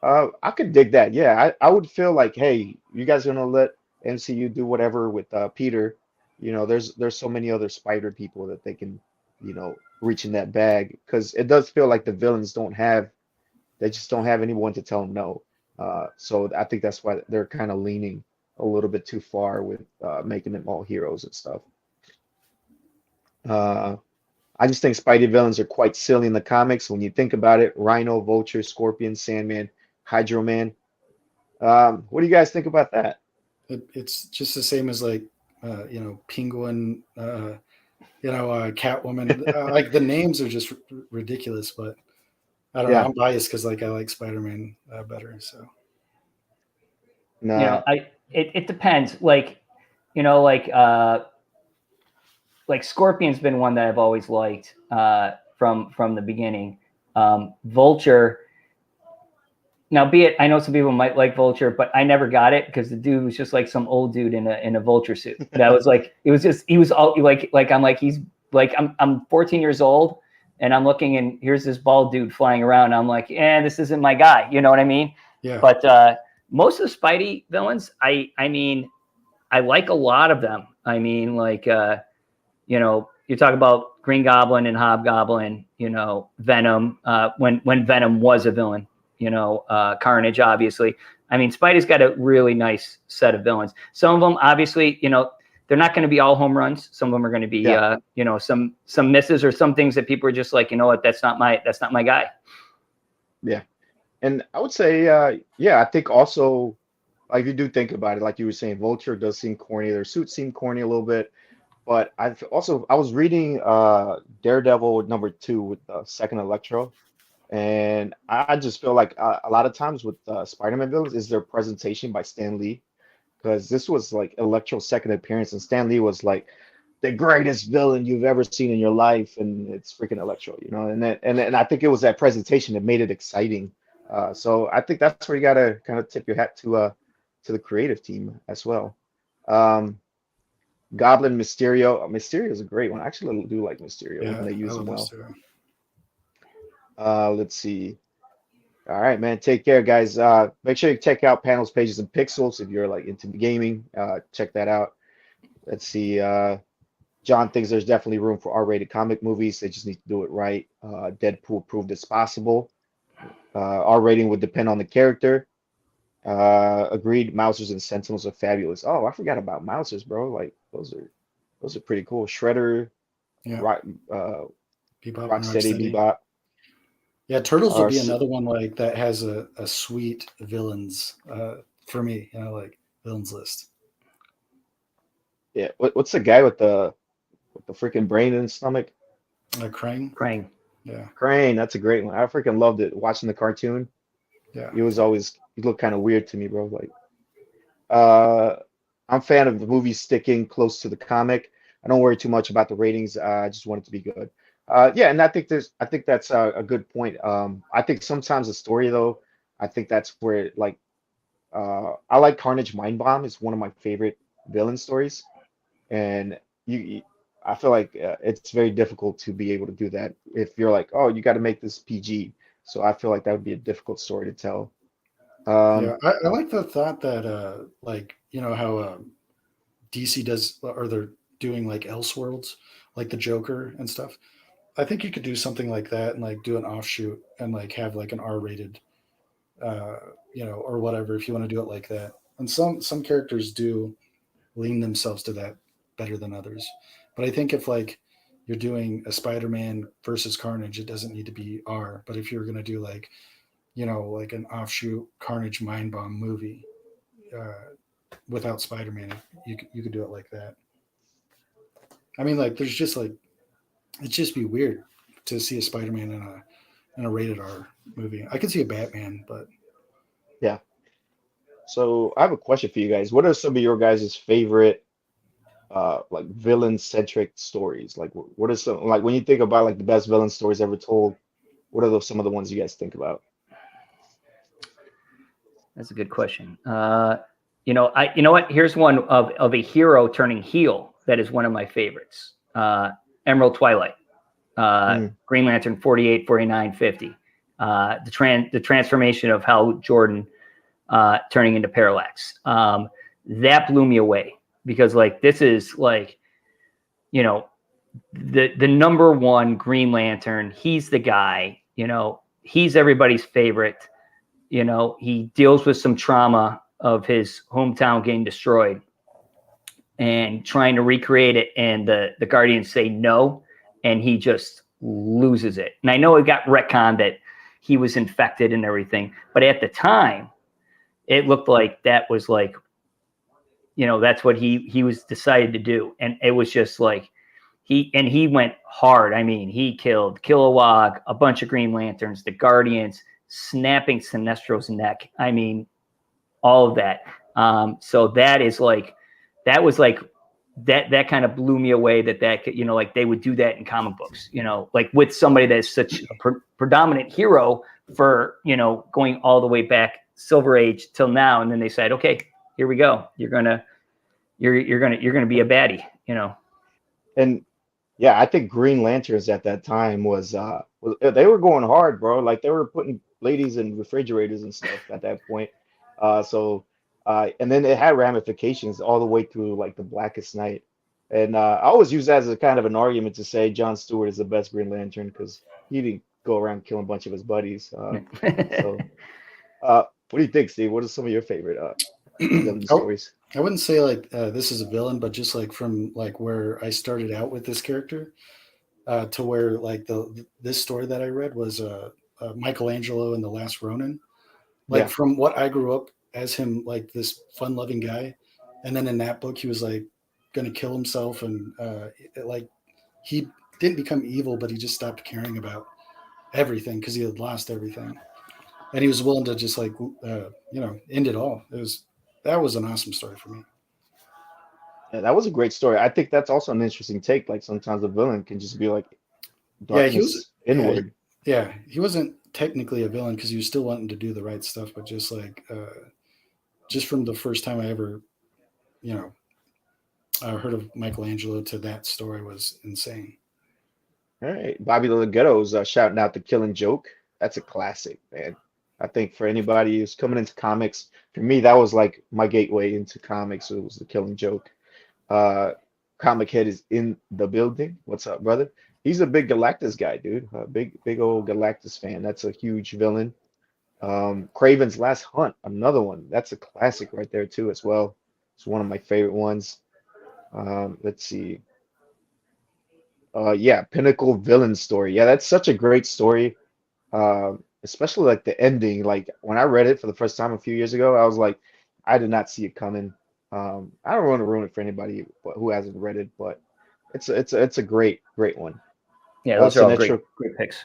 I could dig that. Yeah, I would feel like, hey, you guys are gonna let MCU do whatever with Peter. You know, there's so many other Spider people that they can, you know, reach in that bag, because it does feel like the villains just don't have anyone to tell them no. So I think that's why they're kind of leaning a little bit too far with making them all heroes and stuff. I just think Spidey villains are quite silly in the comics when you think about it. Rhino, Vulture, Scorpion, Sandman, Hydro Man. What do you guys think about that? It's just the same as like, you know, Penguin, Catwoman. Like the names are just ridiculous, but I don't know. I'm biased because like I like Spider-Man better. So. No. You know, it depends. Like, you know, like Scorpion's been one that I've always liked from the beginning. Vulture. Now, I know some people might like Vulture, but I never got it because the dude was just like some old dude in a Vulture suit. That was like, it was just, he was all like I'm like, he's like, I'm 14 years old and I'm looking and here's this bald dude flying around. I'm like, this isn't my guy. You know what I mean? Yeah. But most of the Spidey villains, I mean, I like a lot of them. I mean, like, you know, you talk about Green Goblin and Hobgoblin, you know, Venom, when Venom was a villain. You know, Carnage, obviously. I mean, Spidey's got a really nice set of villains. Some of them, obviously, you know, they're not going to be all home runs. Some of them are going to be, you know, some misses or some things that people are just like, you know what, that's not my guy. Yeah, and I would say, I think also, like, if you do think about it, like you were saying, Vulture does seem corny. Their suits seem corny a little bit. But I was reading Daredevil #2 with Second Electro, and I just feel like a lot of times with Spider-Man villains is their presentation by Stan Lee, because this was like Electro's second appearance, and Stan Lee was like the greatest villain you've ever seen in your life, and it's freaking Electro, you know. And I think it was that presentation that made it exciting. So I think that's where you gotta kind of tip your hat to the creative team as well. Um, Goblin Mysterio. Mysterio is a great one. I actually do like Mysterio when Yeah, they I use him love well. Mysterio. Let's see. All right, man. Take care, guys. Make sure you check out Panels, Pages, and Pixels if you're like into gaming. Check that out. Let's see. John thinks there's definitely room for R-rated comic movies. They just need to do it right. Deadpool proved it's possible. R rating would depend on the character. Agreed. Mousers and Sentinels are fabulous. Oh, I forgot about Mousers, bro. Like those are pretty cool. Shredder, Yeah, Rock, uh, Bebop and Rocksteady, Rocksteady. Bebop. Yeah, Turtles would Are be another one like that has a sweet villains for me. You know, like villains list. yeah. What's the guy with the freaking brain in his stomach? Krang. Krang. Yeah, Crane. That's a great one. I freaking loved it. Watching the cartoon. yeah, He looked kind of weird to me, bro. Like, uh, I'm a fan of the movie sticking close to the comic. I don't worry too much about the ratings. I just want it to be good. Yeah, and I think that's a good point. I think sometimes the story though, I think that's where like, I like Carnage Mind Bomb. It's one of my favorite villain stories, and I feel like it's very difficult to be able to do that if you're like, oh, you got to make this PG. So I feel like that would be a difficult story to tell. Um, yeah. I like the thought that like you know how DC does, or they're doing like Elseworlds, like the Joker and stuff. I think you could do something like that and like do an offshoot and like have like an R-rated, uh, you know, or whatever if you want to do it like that. And some characters do lean themselves to that better than others. But I think if like you're doing a Spider-Man versus Carnage, it doesn't need to be R. But if you're gonna do like you know like an offshoot Carnage Mind Bomb movie without Spider-Man, you could do it like that. I mean, like there's just like it'd just be weird to see a Spider-Man in a rated R movie. I could see a Batman, but yeah. So I have a question for you guys. What are some of your guys' favorite like villain centric stories? Like what are some like when you think about like the best villain stories ever told, what are some of the ones you guys think about? That's a good question. You know what? Here's one of a hero turning heel that is one of my favorites. Emerald Twilight, Mm, Green Lantern 48, 49, 50. The transformation of Hal Jordan turning into Parallax. That blew me away because like this is like, you know, the number one Green Lantern. He's the guy. You know, he's everybody's favorite. You know, he deals with some trauma of his hometown getting destroyed and trying to recreate it. And the Guardians say no, and he just loses it. And I know it got retconned that he was infected and everything, but at the time, it looked like that was like, you know, that's what he was decided to do. And it was just like he went hard. I mean, he killed Kilowog, a bunch of Green Lanterns, the Guardians, snapping Sinestro's neck. I mean, all of that. So that is like, that was like, that kind of blew me away that you know, like they would do that in comic books, you know, like with somebody that's such a predominant hero for, you know, going all the way back Silver Age till now. And then they said, okay, here we go. You're going to be a baddie, you know? and yeah, I think Green Lanterns at that time they were going hard, bro. Like they were putting ladies in refrigerators and stuff at that point. And then it had ramifications all the way through like the Blackest Night. And I always use that as a kind of an argument to say John Stewart is the best Green Lantern because he didn't go around killing a bunch of his buddies. So what do you think, Steve? What are some of your favorite villain oh, stories? I wouldn't say like this is a villain, but just like from like where I started out with this character to where like this story that I read was Michelangelo and the Last Ronin. Like Yeah. from what I grew up as him, like this fun-loving guy, and then in that book he was like going to kill himself, and he didn't become evil, but he just stopped caring about everything because he had lost everything, and he was willing to just end it all. That was an awesome story for me. Yeah, that was a great story. I think that's also an interesting take. Like sometimes a villain can just be like darkness inward. He wasn't technically a villain because he was still wanting to do the right stuff, but just just from the first time I ever, heard of Michelangelo to that story was insane. All right, Bobby the Ghetto's shouting out the Killing Joke. That's a classic, man. I think for anybody who's coming into comics, for me that was like my gateway into comics. It was the Killing Joke. Comic Head is in the building. What's up, brother? He's a big Galactus guy, dude. A big old Galactus fan. That's a huge villain. Kraven's Last Hunt, another one. That's a classic right there too, as well. It's one of my favorite ones. Let's see. Pinnacle Villain Story. Yeah, that's such a great story. Especially like the ending. Like when I read it for the first time a few years ago, I was like, I did not see it coming. I don't want to ruin it for anybody who hasn't read it, but it's a great one. Yeah, those are all great picks.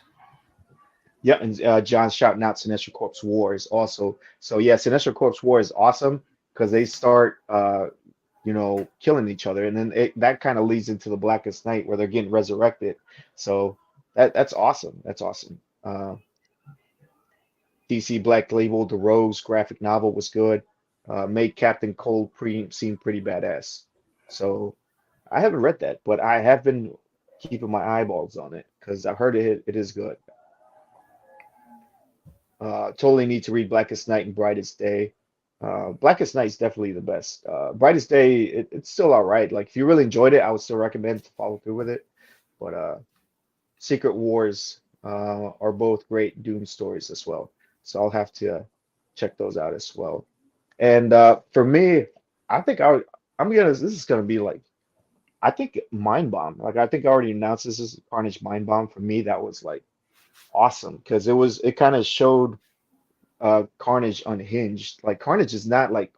Yeah, and John's shouting out Sinestro Corps Wars also. So yeah, Sinestro Corps War is awesome because they start killing each other, and then that kind of leads into the Blackest Night where they're getting resurrected. So that's awesome. That's awesome. DC Black Label, the Rogues graphic novel was good. Made Captain Cold seem pretty badass. So I haven't read that, but I have been keeping my eyeballs on it because I've heard it is good. Totally need to read Blackest Night and Brightest Day. Blackest Night is definitely the best. Brightest Day, it's still all right. Like if you really enjoyed it, I would still recommend to follow through with it. But Secret Wars are both great Doom stories as well. So I'll have to check those out as well. And for me, I think this is gonna be like, I think Mind Bomb. Like I think I already announced this is Carnage Mind Bomb. For me, that was like awesome because it kind of showed Carnage unhinged. Like Carnage is not like,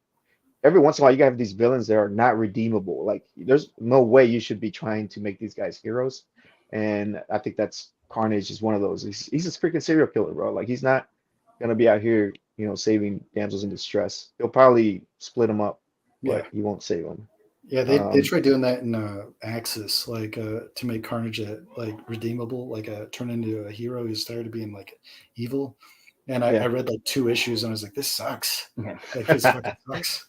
every once in a while you have these villains that are not redeemable. Like there's no way you should be trying to make these guys heroes. And I think that's Carnage is one of those. He's a freaking serial killer, bro. Like he's not gonna be out here, saving damsels in distress. He'll probably split them up, but he won't save them. Yeah, they tried doing that in Axis, to make Carnage redeemable, turn into a hero. He started being evil. And I read 2 issues and I was like, this sucks. Yeah. This fucking sucks.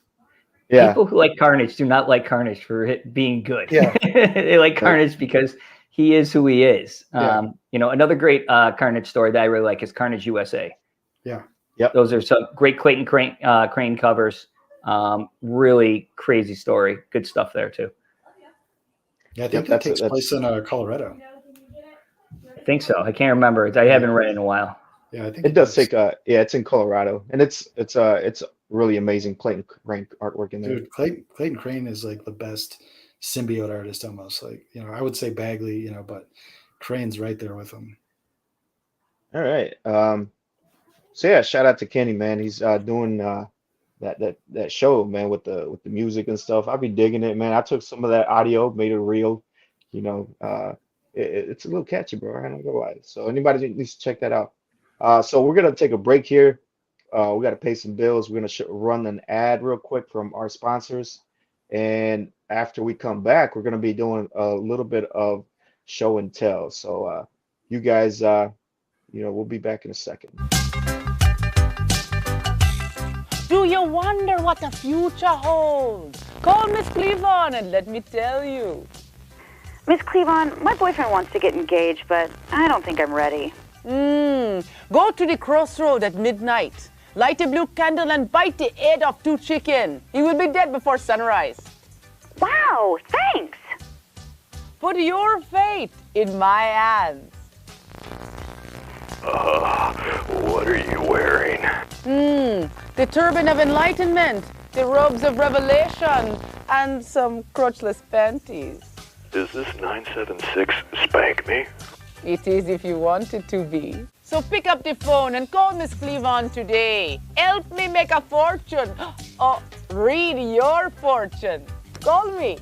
Yeah. People who like Carnage do not like Carnage for it being good. Yeah. They like Carnage because he is who he is. Yeah. Another great Carnage story that I really like is Carnage USA. Yeah. Yep. Those are some great Clayton Crane covers. Really crazy story. Good stuff there too. Yeah, I think that takes place in Colorado. I think so. I can't remember. I haven't read it in a while. Yeah, I think it does take it's in Colorado, and it's really amazing Clayton Crane artwork in there. Dude, Clayton Crane is the best symbiote artist almost. I would say Bagley, but Crane's right there with him. All right. So yeah, shout out to Kenny, man. He's doing that show, man, with the music and stuff. I've been digging it, man. I took some of that audio, made it real. It's a little catchy, bro. I'm not gonna lie. So anybody needs to check that out. So we're gonna take a break here. We got to pay some bills. We're gonna run an ad real quick from our sponsors, and after we come back, we're gonna be doing a little bit of show and tell. So you guys, we'll be back in a second. Do you wonder what the future holds? Call Miss Cleavon and let me tell you. Miss Cleavon, my boyfriend wants to get engaged, but I don't think I'm ready. Go to the crossroad at midnight. Light a blue candle and bite the head off 2 chicken. He will be dead before sunrise. Wow, thanks. Put your fate in my hands. What are you wearing? The turban of enlightenment, the robes of revelation, and some crotchless panties. Is this 976 Spank Me? It is if you want it to be. So pick up the phone and call Miss Cleavon today. Help me make a fortune. Oh, read your fortune. Call me.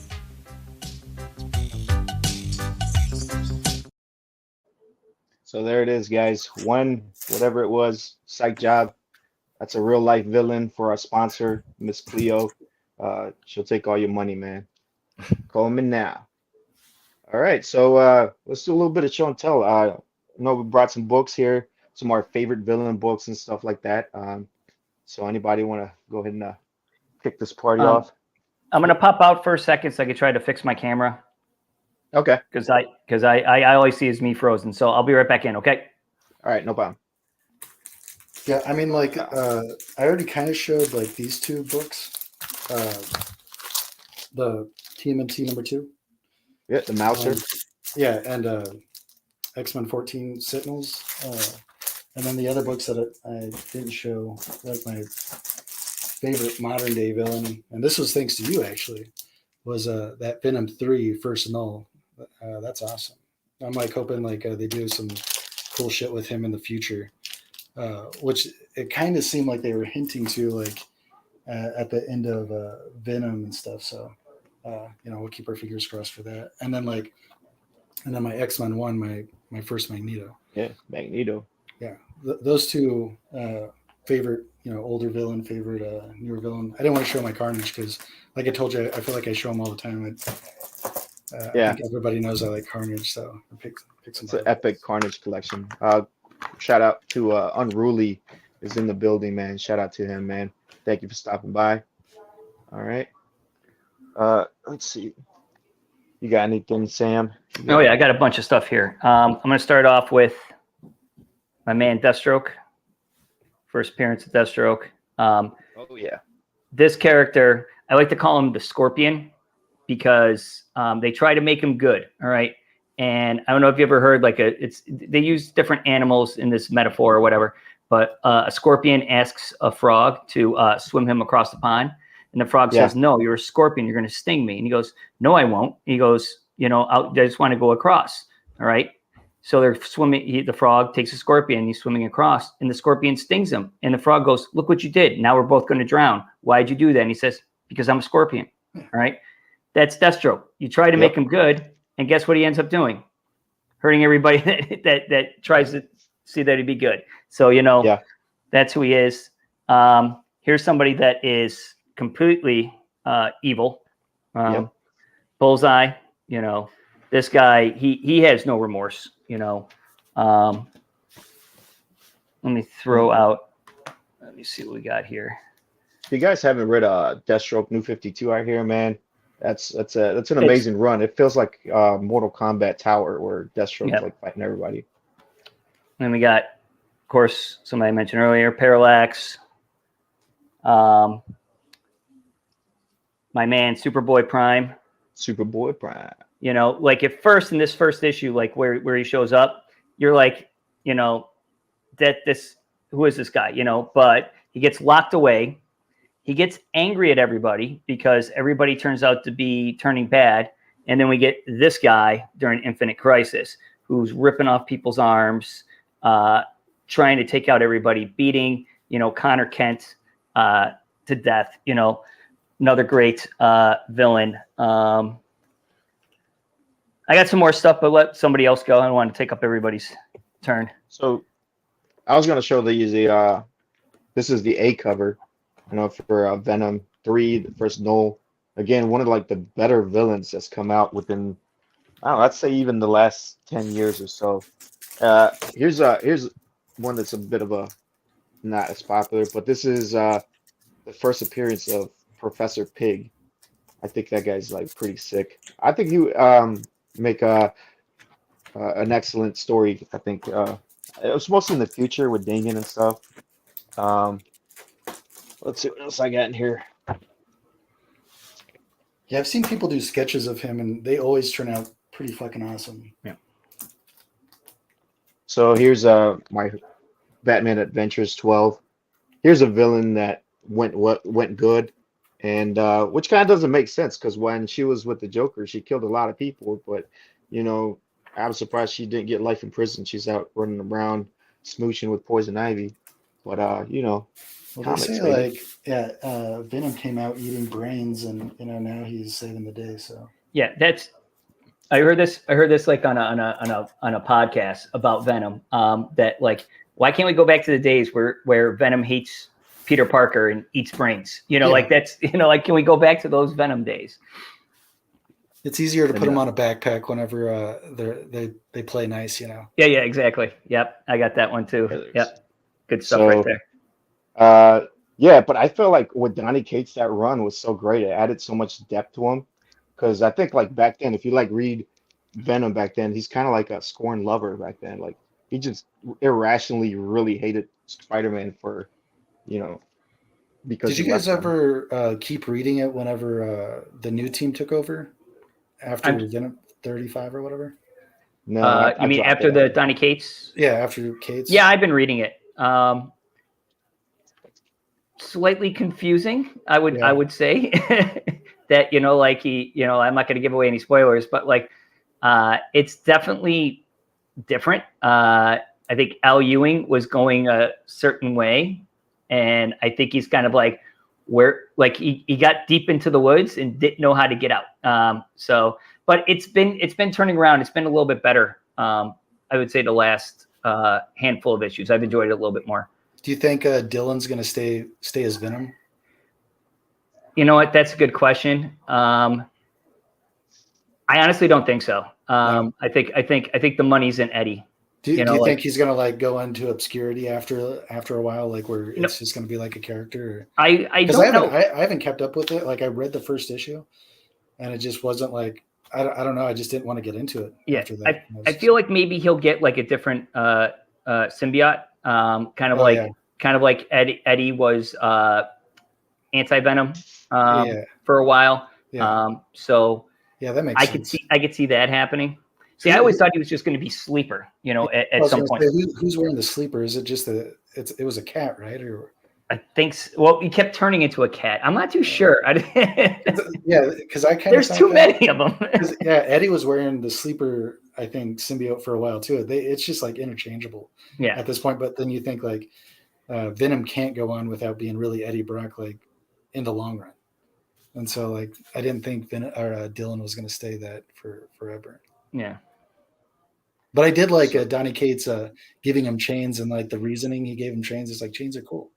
So there it is, guys. One, whatever it was, psych job. That's a real life villain for our sponsor, Miss Cleo. She'll take all your money, man. Call me now. All right, so let's do a little bit of show and tell. I know we brought some books here, some of our favorite villain books and stuff like that. So anybody want to go ahead and kick this party off? I'm gonna pop out for a second so I can try to fix my camera. Okay. Because I always see as me frozen. So I'll be right back in. Okay. All right, no problem. Yeah, I mean, like, I already kind of showed like these two books, the TMNT #2. Yeah, the Mouser. Yeah, and X-Men 14 Sentinels, and then the other books that I didn't show, like my favorite modern day villain, and this was thanks to you actually, was that Venom 3 First Null. That's awesome. I'm like hoping like they do some cool shit with him in the future, which it kind of seemed like they were hinting to like at the end of Venom and stuff. So we'll keep our fingers crossed for that. And then my X-Men 1, my first Magneto. Yeah, Magneto. Yeah, those two favorite, older villain, favorite newer villain. I didn't want to show my Carnage because, like I told you, I feel like I show them all the time. I think everybody knows I like Carnage, so I pick some. It's an epic Carnage collection. Shout out to Unruly is in the building, man. Shout out to him, man. Thank you for stopping by. All right. Let's see. You got anything, Sam? Oh yeah, I got a bunch of stuff here. I'm gonna start off with my man Deathstroke. First appearance of Deathstroke. Oh yeah. This character, I like to call him the Scorpion because they try to make him good. All right. And I don't know if you ever heard they use different animals in this metaphor or whatever, but a scorpion asks a frog to swim him across the pond. And the frog says, no, you're a scorpion. You're going to sting me. And he goes, no, I won't. He goes, I just want to go across. All right. So they're swimming. The frog takes a scorpion. He's swimming across and the scorpion stings him. And the frog goes, look what you did. Now we're both going to drown. Why'd you do that? And he says, because I'm a scorpion. All right. That's Deathstroke. You try to make him good. And guess what he ends up doing? Hurting everybody that tries to see that he'd be good. So, that's who he is. Here's somebody that is completely evil. Bullseye, this guy, he has no remorse, let me throw out, let me see what we got here. If you guys haven't read Deathstroke New 52 out here, man, that's an amazing run. It feels like Mortal Kombat Tower where Deathstroke's like fighting everybody. Then we got, of course, somebody I mentioned earlier, Parallax. My man, Superboy Prime. Superboy Prime. Like at first in this first issue, like where he shows up, you're like, who is this guy? But he gets locked away. He gets angry at everybody because everybody turns out to be turning bad. And then we get this guy during Infinite Crisis who's ripping off people's arms, trying to take out everybody, beating, Connor Kent to death, another great villain. I got some more stuff, but let somebody else go. I don't want to take up everybody's turn. So I was going to show this is the A cover, for Venom 3, the first Null. Again, one of like the better villains that's come out within, I'd say even the last 10 years or so. Here's one that's a bit of not as popular, but this is the first appearance of Professor Pig. I think that guy's like pretty sick. I think he make an excellent story. I think it was mostly in the future with Damien and stuff. Let's see what else I got in here. Yeah, I've seen people do sketches of him, and they always turn out pretty fucking awesome. Yeah. So here's my Batman Adventures 12. Here's a villain that went good, and which kind of doesn't make sense because when she was with the Joker, she killed a lot of people. But I'm surprised she didn't get life in prison. She's out running around smooching with Poison Ivy. But well, they say Venom came out eating brains, and now he's saving the day. So yeah, that's I heard this like on a podcast about Venom. That like, why can't we go back to the days where Venom hates Peter Parker and eats brains? Like that's like, can we go back to those Venom days? It's easier to put them on a backpack whenever they play nice, Yeah, exactly. Yep, I got that one too. Yep, good stuff right there. Yeah, but I feel like with Donny Cates, that run was so great. It added so much depth to him. Because I think like back then, if you like read Venom back then, he's kind of like a scorned lover back then. Like he just irrationally really hated Spider-Man for, because. Did you guys ever keep reading it whenever the new team took over after Venom 35 or whatever? No, you mean after the Donny Cates? Yeah, after Cates. Yeah, I've been reading it. Slightly confusing, I would say. That like he, I'm not going to give away any spoilers, but like it's definitely different. I think Al Ewing was going a certain way, and I think he's kind of like he got deep into the woods and didn't know how to get out. But it's been turning around. It's been a little bit better. I would say the last handful of issues, I've enjoyed it a little bit more. Do you think Dylan's going to stay as Venom? You know what? That's a good question. I honestly don't think so. No. I think the money's in Eddie. Do you think he's going to like go into obscurity after a while, like where it's just going to be like a character? I don't know. I haven't kept up with it. Like I read the first issue, and it just wasn't like I don't know. I just didn't want to get into it. Yeah, after that. I feel like maybe he'll get like a different symbiote, kind of like Eddie was anti-Venom for a while. So yeah, that makes sense. I could see that happening. See, I always thought he was just going to be Sleeper, at some point. Who's wearing the Sleeper? Is it just it was a cat, right? Or I think well, he kept turning into a cat. I'm not too sure. Yeah, because there's too many of them. Yeah, Eddie was wearing the Sleeper, I think, symbiote for a while too. It's just like interchangeable. Yeah. At this point, but then you think like Venom can't go on without being really Eddie Brock, like in the long run. And so like I didn't think Dylan was going to stay that for forever. Yeah. But I did like Donny Cates giving him chains, and like the reasoning he gave him chains is like chains are cool.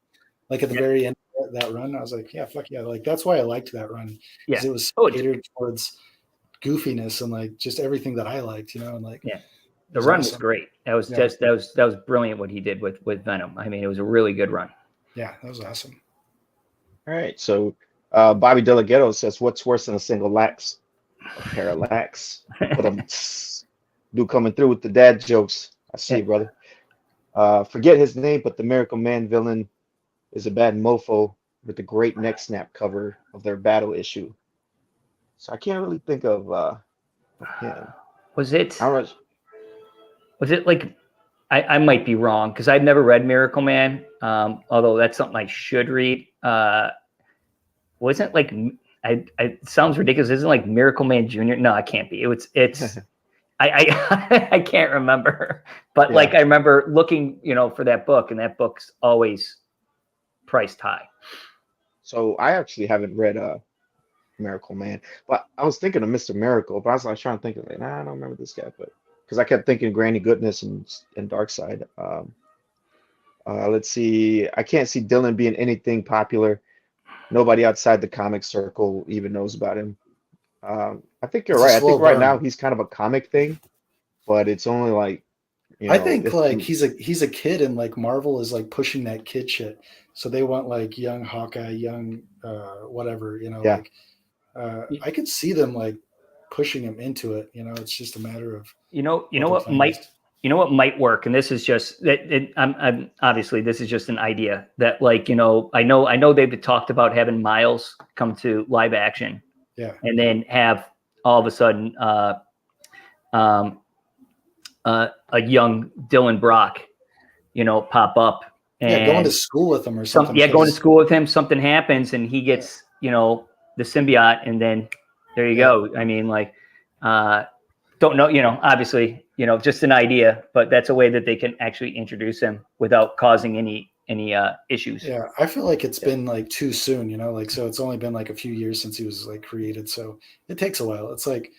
Like at the very end of that run, I was like, yeah, fuck yeah. Like that's why I liked that run. Yeah. It was catered towards goofiness and like just everything that I liked, and like the run was great. That was that was brilliant what he did with Venom. I mean, it was a really good run. Yeah, that was awesome. All right. So Bobby Delgado says, what's worse than a single lax? A pair of lax. Do coming through with the dad jokes. I see you, brother. Forget his name, but the Miracle Man villain is a bad mofo with the great neck snap cover of their battle issue. So I can't really think of him. Was it like I might be wrong because I've never read Miracle Man, although that's something I should read. Wasn't like it sounds ridiculous. Isn't like Miracle Man Jr.? No, it can't be. It's I can't remember, but like I remember looking, for that book, and that book's always priced high. So I actually haven't read Miracle Man, but I was thinking of Mr. Miracle, but I was like trying to think of it. I don't remember this guy, but because I kept thinking Granny Goodness and Darkseid. Let's see. I can't see Dylan being anything popular. Nobody outside the comic circle even knows about him. I think you're right. I think right now he's kind of a comic thing, but it's only like, I think like he's a kid, and like Marvel is like pushing that kid shit. So they want like young Hawkeye, young whatever, like I could see them like pushing him into it. It's just a matter of what might work, and this is just that. I'm obviously this is just an idea that like I know they've talked about having Miles come to live action. Yeah. And then have all of a sudden a young Dylan Brock, pop up and going to school with him or something. Going to school with him. Something happens and he gets, the symbiote, and then there you go. I mean, like, don't know, obviously, just an idea, but that's a way that they can actually introduce him without causing any issues. Yeah, I feel like it's been like too soon, like, so it's only been like a few years since he was like created, so it takes a while. It's like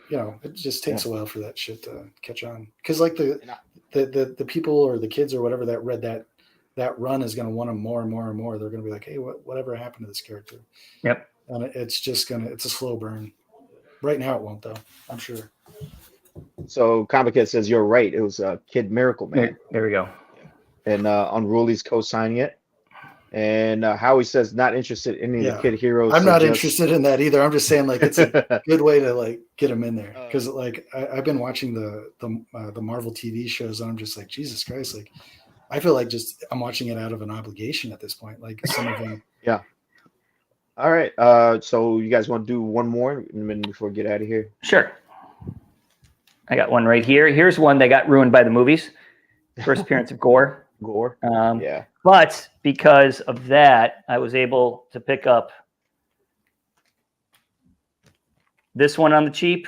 it just takes a while for that shit to catch on. Because like the people or the kids or whatever that read that run is going to want them more and more and more. They're going to be like, hey, whatever happened to this character? Yep. And it's a slow burn. Right now it won't though, I'm sure. So Comic Kid says you're right. It was Kid Miracle Man. There we go. And Unruly's co-signing it. And Howie says not interested in any of the Kid heroes. I'm not interested in that either. I'm just saying like it's a good way to like get them in there because like I've been watching the Marvel TV shows and I'm just like Jesus Christ, like I feel like just I'm watching it out of an obligation at this point. Like some of them. Yeah. All right. So you guys want to do one more before we get out of here? Sure. I got one right here. Here's one that got ruined by the movies. First appearance of Gore. Yeah. But because of that, I was able to pick up this one on the cheap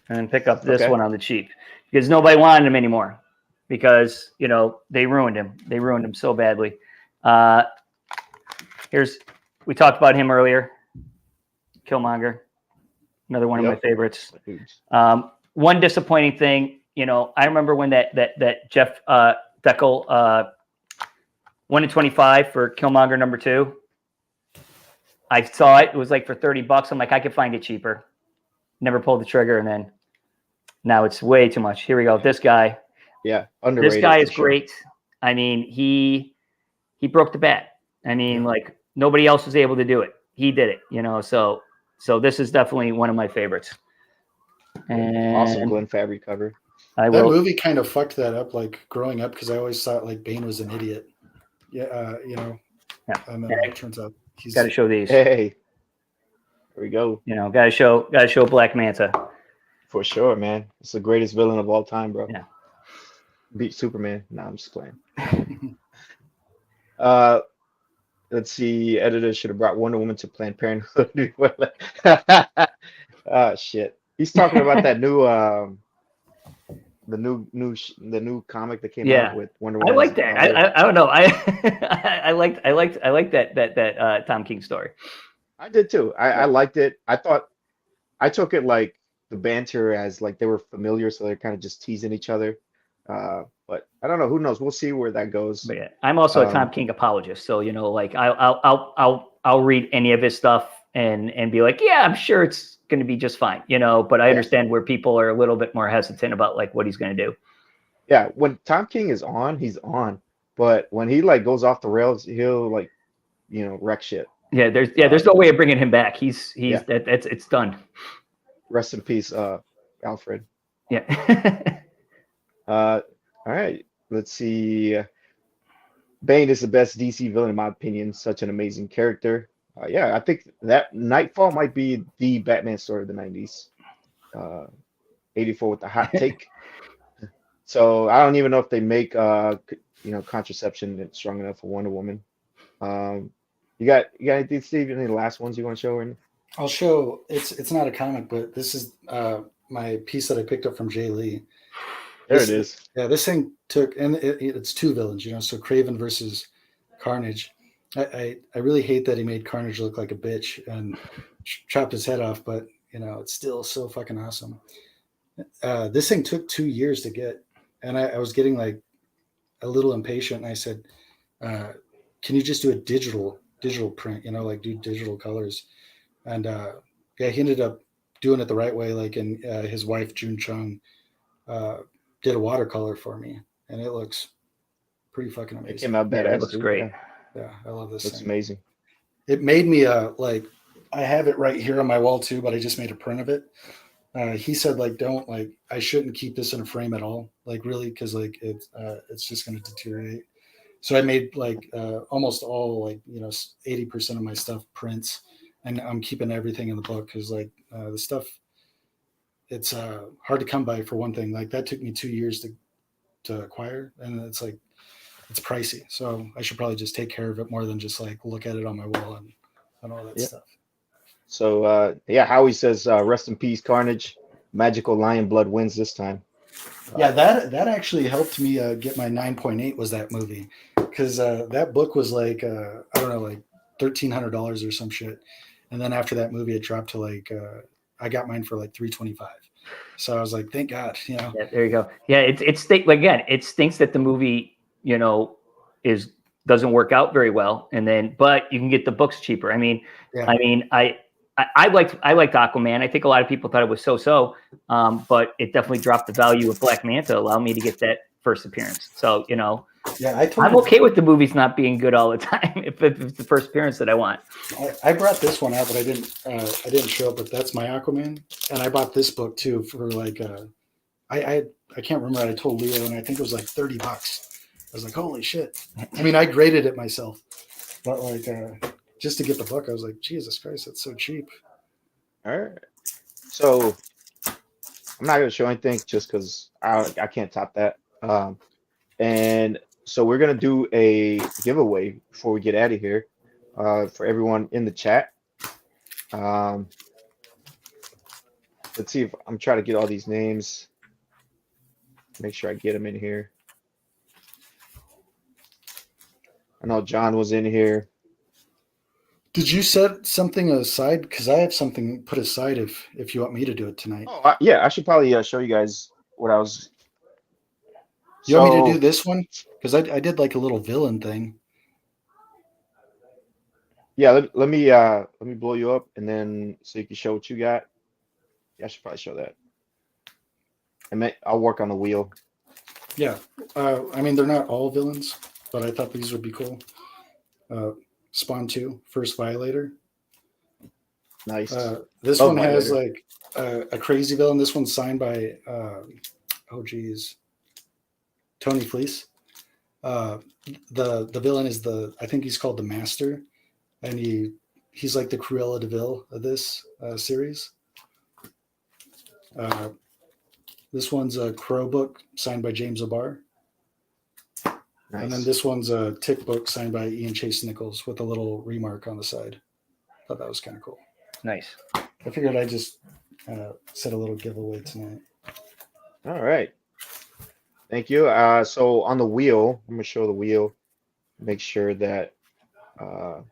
and pick up this one on the cheap because nobody wanted him anymore because, they ruined him. They ruined him so badly. We talked about him earlier. Killmonger, another one of my favorites. One disappointing thing, I remember when that Jeff Deckel 1 in 25 for Killmonger #2. I saw it. It was like for $30. I'm like, I could find it cheaper. Never pulled the trigger, and then now it's way too much. Here we go. This guy. Yeah, underrated. This guy is great. I mean, he broke the bat. I mean, like nobody else was able to do it. He did it. So this is definitely one of my favorites. And awesome Glenn Fabry cover. That movie kind of fucked that up, like growing up, because I always thought like Bane was an idiot. Yeah, and then it turns out he's got to show these. Hey, here we go. Got to show Black Manta. For sure, man. It's the greatest villain of all time, bro. Yeah. Beat Superman. No, I'm just playing. Let's see. Editor should have brought Wonder Woman to Planned Parenthood. Shit. He's talking about that new the new comic that came out with Wonder Woman. I like that. I don't know. I liked that Tom King story. I did too. I liked it. I took it like the banter as like they were familiar, so they're kind of just teasing each other. But I don't know. Who knows? We'll see where that goes. But yeah, I'm also a Tom King apologist, so like I'll read any of his stuff and be like, yeah, I'm sure it's going to be just fine, but I understand where people are a little bit more hesitant about like what he's going to do. Yeah. When Tom King is on, he's on, but when he like goes off the rails, he'll like, wreck shit. Yeah. There's no way of bringing him back. It's done. Rest in peace, Alfred. Yeah. All right. Let's see. Bane is the best DC villain in my opinion. Such an amazing character. I think that Nightfall might be the Batman story of the 90s. 84 with the hot take. So I don't even know if they make contraception that's strong enough for Wonder Woman. You got anything, Steve? Any last ones you want to show? I'll show. It's not a comic, but this is my piece that I picked up from Jay Lee. There it is. Yeah, this thing took, and it's two villains, so Kraven versus Carnage. I really hate that he made Carnage look like a bitch and chopped his head off, but it's still so fucking awesome. This thing took 2 years to get, and I was getting like a little impatient. And I said, "Can you just do a digital print? Like do digital colors?" And he ended up doing it the right way. Like, and his wife June Chung did a watercolor for me, and it looks pretty fucking amazing. It came out badass. It looks great. Yeah, I love this. It's amazing. It made me like I have it right here on my wall too, but I just made a print of it. He said like I shouldn't keep this in a frame at all, like really, because like it's just going to deteriorate. So I made like almost all like 80% of my stuff prints, and I'm keeping everything in the book because like the stuff it's hard to come by for one thing. Like that took me 2 years to acquire, and it's like. It's pricey, so I should probably just take care of it more than just like look at it on my wall and all that stuff. So Howie says, "Rest in peace, Carnage. Magical Lion Blood wins this time." Yeah, that actually helped me get my 9.8. Was that movie because that book was like I don't know, like $1,300 or some shit, and then after that movie, it dropped to like I got mine for like $3.25. So I was like, thank God, you know. Yeah, there you go. Yeah, again, it stinks that the movie, you know, doesn't work out very well, but you can get the books cheaper. I mean, Yeah. I liked Aquaman. I think a lot of people thought it was so, but it definitely dropped the value of Black Manta, allowed me to get that first appearance. So, you know, Yeah, I'm okay with the movies not being good all the time if it's the first appearance that I want. I brought this one out, but I didn't show up. But that's my Aquaman, and I bought this book too for like I can't remember. I told Leo, and I think it was like $30. I was like, holy shit! I mean, I graded it myself, but like just to get the book, I was like, Jesus Christ, that's so cheap. All right. So I'm not gonna show anything just because I can't top that. And so we're gonna do a giveaway before we get out of here for everyone in the chat. Let's see if I'm trying to get all these names. Make sure I get them in here. I know John was in here. Did you set something aside? Because I have something put aside if you want me to do it tonight. Oh, yeah, I should probably show you guys what I was. You want me to do this one? Because I did like a little villain thing. Yeah, let me blow you up, and then so you can show what you got. Yeah, I should probably show that. And I'll work on the wheel. Yeah, I mean they're not all villains, but I thought these would be cool. Spawn 2, First Violator. Nice. This one has like a crazy villain. This one's signed by Tony Fleece. The villain is I think he's called the Master, and he's like the Cruella de Vil of this series. This one's a Crow book signed by James O'Barr. Nice. And then this one's a Tick book signed by Ian Chase Nichols with a little remark on the side. Thought that was kind of cool. Nice. I figured I'd just set a little giveaway tonight. All right. Thank you. So on the wheel, I'm going to show the wheel. Make sure that I'm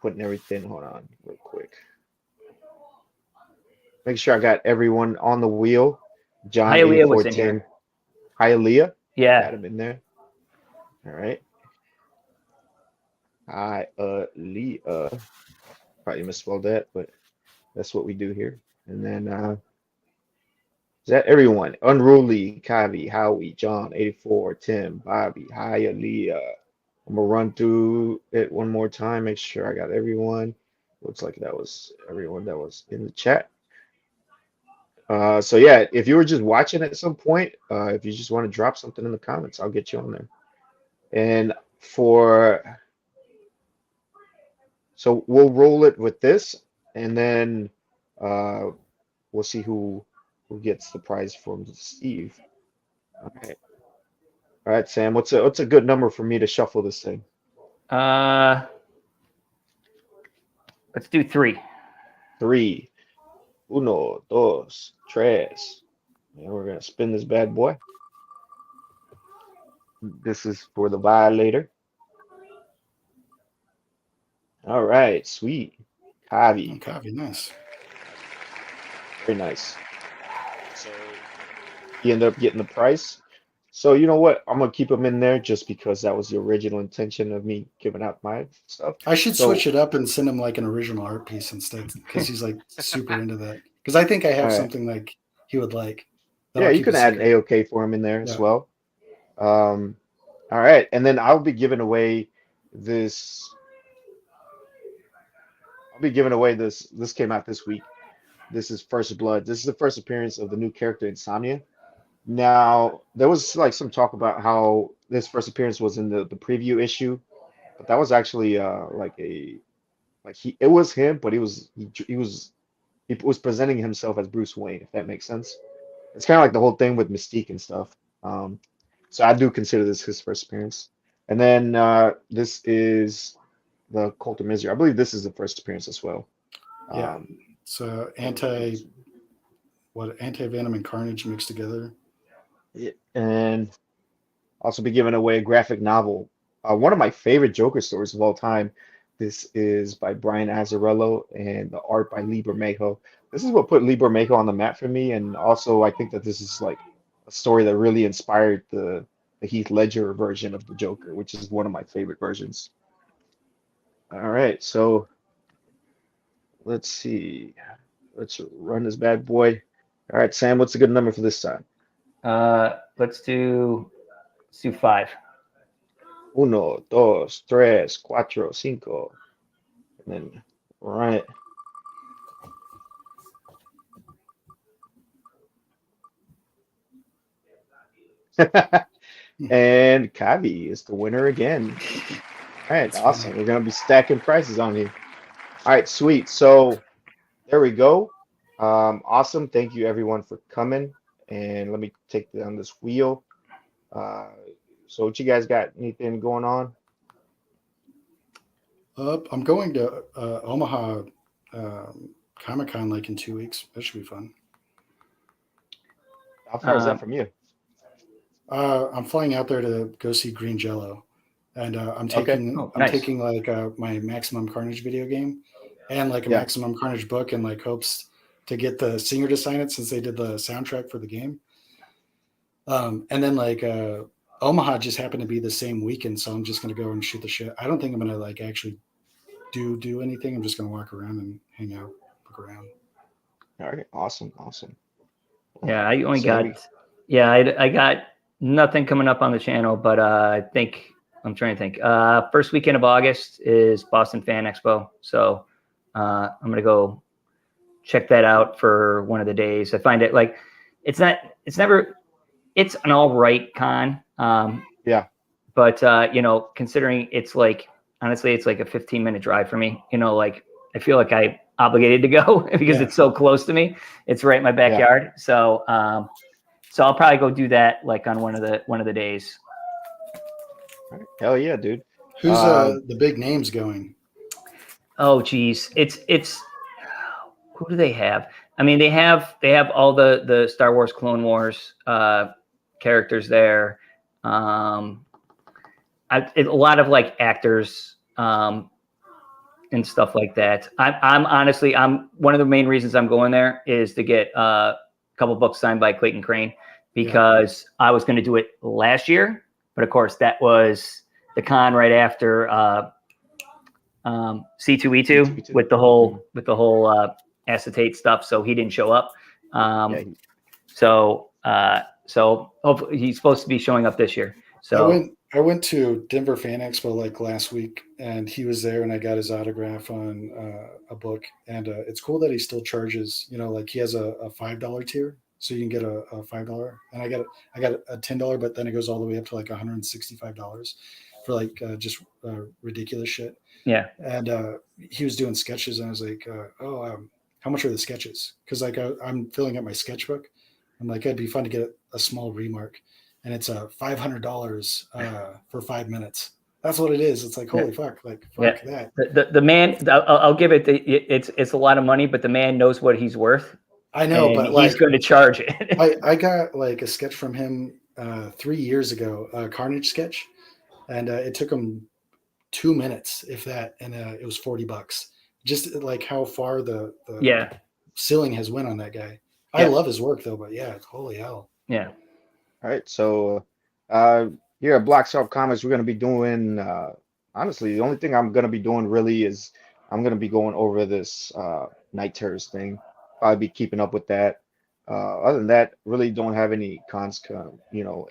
putting everything. Hold on real quick. Make sure I got everyone on the wheel. John Hialeah was in here. Hialeah? Yeah. Got him in there. All right. Hialeah. Probably misspelled that, but that's what we do here. And then is that everyone? Unruly, Kavi, Howie, John, 84, Tim, Bobby, Hialeah. I'm gonna run through it one more time. Make sure I got everyone. Looks like that was everyone that was in the chat. So yeah, if you were just watching at some point, if you just want to drop something in the comments, I'll get you on there. And so we'll roll it with this, and then we'll see who gets the prize from Steve. All right, Sam. What's a good number for me to shuffle this thing? Let's do 3. 3. Uno, dos, tres. And we're gonna spin this bad boy. This is for the Violator. All right, sweet. Kavi. Kavi, nice. Very nice. So you end up getting the price. So you know what? I'm gonna keep them in there just because that was the original intention of me giving out my stuff. I should switch it up and send him like an original art piece instead, because he's like super into that. Because I think I have something like he would like. Yeah, you can add an AOK for him in there as well. All right, and then I'll be giving away this. This came out this week. This is First Blood. This is the first appearance of the new character Insomnia. Now, there was like some talk about how this first appearance was in the preview issue, but that was actually it was him, but he was presenting himself as Bruce Wayne, if that makes sense. It's kind of like the whole thing with Mystique and stuff. So I do consider this his first appearance. And then this is the Cult of Misery. I believe this is the first appearance as well. Yeah. So anti-venom and Carnage mixed together. And also be giving away a graphic novel. One of my favorite Joker stories of all time. This is by Brian Azzarello and the art by Lee Bermejo. This is what put Lee Bermejo on the map for me, and also I think that this is like a story that really inspired the Heath Ledger version of the Joker, which is one of my favorite versions. All right, so let's see. Let's run this bad boy. All right, Sam, what's a good number for this time? Let's do 5. Uno, dos, tres, cuatro, cinco. And then run it. And Kavi is the winner again. All right, awesome. We're going to be stacking prices on you. All right, sweet. So there we go. Awesome. Thank you, everyone, for coming. And let me take down this wheel. So what you guys got? Anything going on? I'm going to Omaha Comic-Con like in 2 weeks. That should be fun. How far is that from you? I'm flying out there to go see Green Jello, and I'm taking nice. taking like my Maximum Carnage video game and like a Maximum Carnage book, and like hopes to get the singer to sign it since they did the soundtrack for the game. And then like Omaha just happened to be the same weekend, so I'm just gonna go and shoot the shit. I don't think I'm gonna like actually do anything. I'm just gonna walk around and hang out, look around. All right, awesome. Yeah, I only I got nothing coming up on the channel, but I'm trying to think. First weekend of August is Boston Fan Expo, so I'm gonna go check that out for one of the days. I find it like it's an all right con. But considering it's like, honestly, it's like a 15-minute drive for me. Like I feel like I'm obligated to go because it's so close to me. It's right in my backyard. Yeah. So I'll probably go do that like on one of the days. All right. Hell yeah, dude. Who's the big names going? Oh geez. It's who do they have? I mean, they have all the Star Wars Clone Wars characters there. A lot of like actors and stuff like that. I'm honestly one of the main reasons I'm going there is to get a couple books signed by Clayton Crane, because I was going to do it last year, but of course that was the con right after C2E2 with the whole acetate stuff, so he didn't show up. So hopefully he's supposed to be showing up this year. So I went to Denver Fan Expo like last week, and he was there, and I got his autograph on a book. And it's cool that he still charges. Like he has a $5 tier, so you can get a $5. And I got a $10, but then it goes all the way up to like $165 for like just ridiculous shit. Yeah. And he was doing sketches, and I was like, how much are the sketches? Because like I'm filling out my sketchbook. I'm like, it'd be fun to get a small remark. And it's $500 for 5 minutes. That's what it is. It's like, holy fuck, like fuck that. The man, I'll give it. It's a lot of money, but the man knows what he's worth. I know, but like, he's going to charge it. I got like a sketch from him 3 years ago, a Carnage sketch, and it took him 2 minutes, if that, and it was $40. Just like how far the ceiling has went on that guy. I love his work though, but holy hell. Yeah. All right, so here at Black Sharp Comics, we're going to be doing, honestly, the only thing I'm going to be doing really is I'm going to be going over this Night Terrors thing. I'll be keeping up with that. Other than that, really don't have any cons,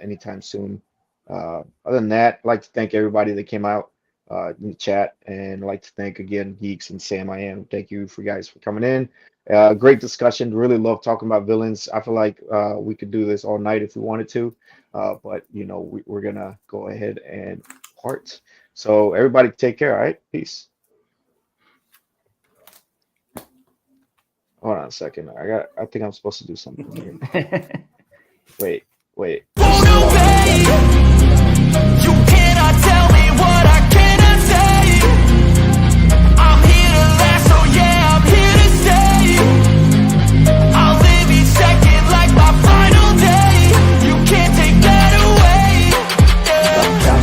anytime soon. Other than that, I'd like to thank everybody that came out in the chat, and I'd like to thank again Geeks and Sam I Am. Thank you for coming in. Great discussion. Really love talking about villains. I feel like we could do this all night if we wanted to, but we're gonna go ahead and part. So everybody take care. All right, peace. Hold on a second. I think I'm supposed to do something here. Wait. You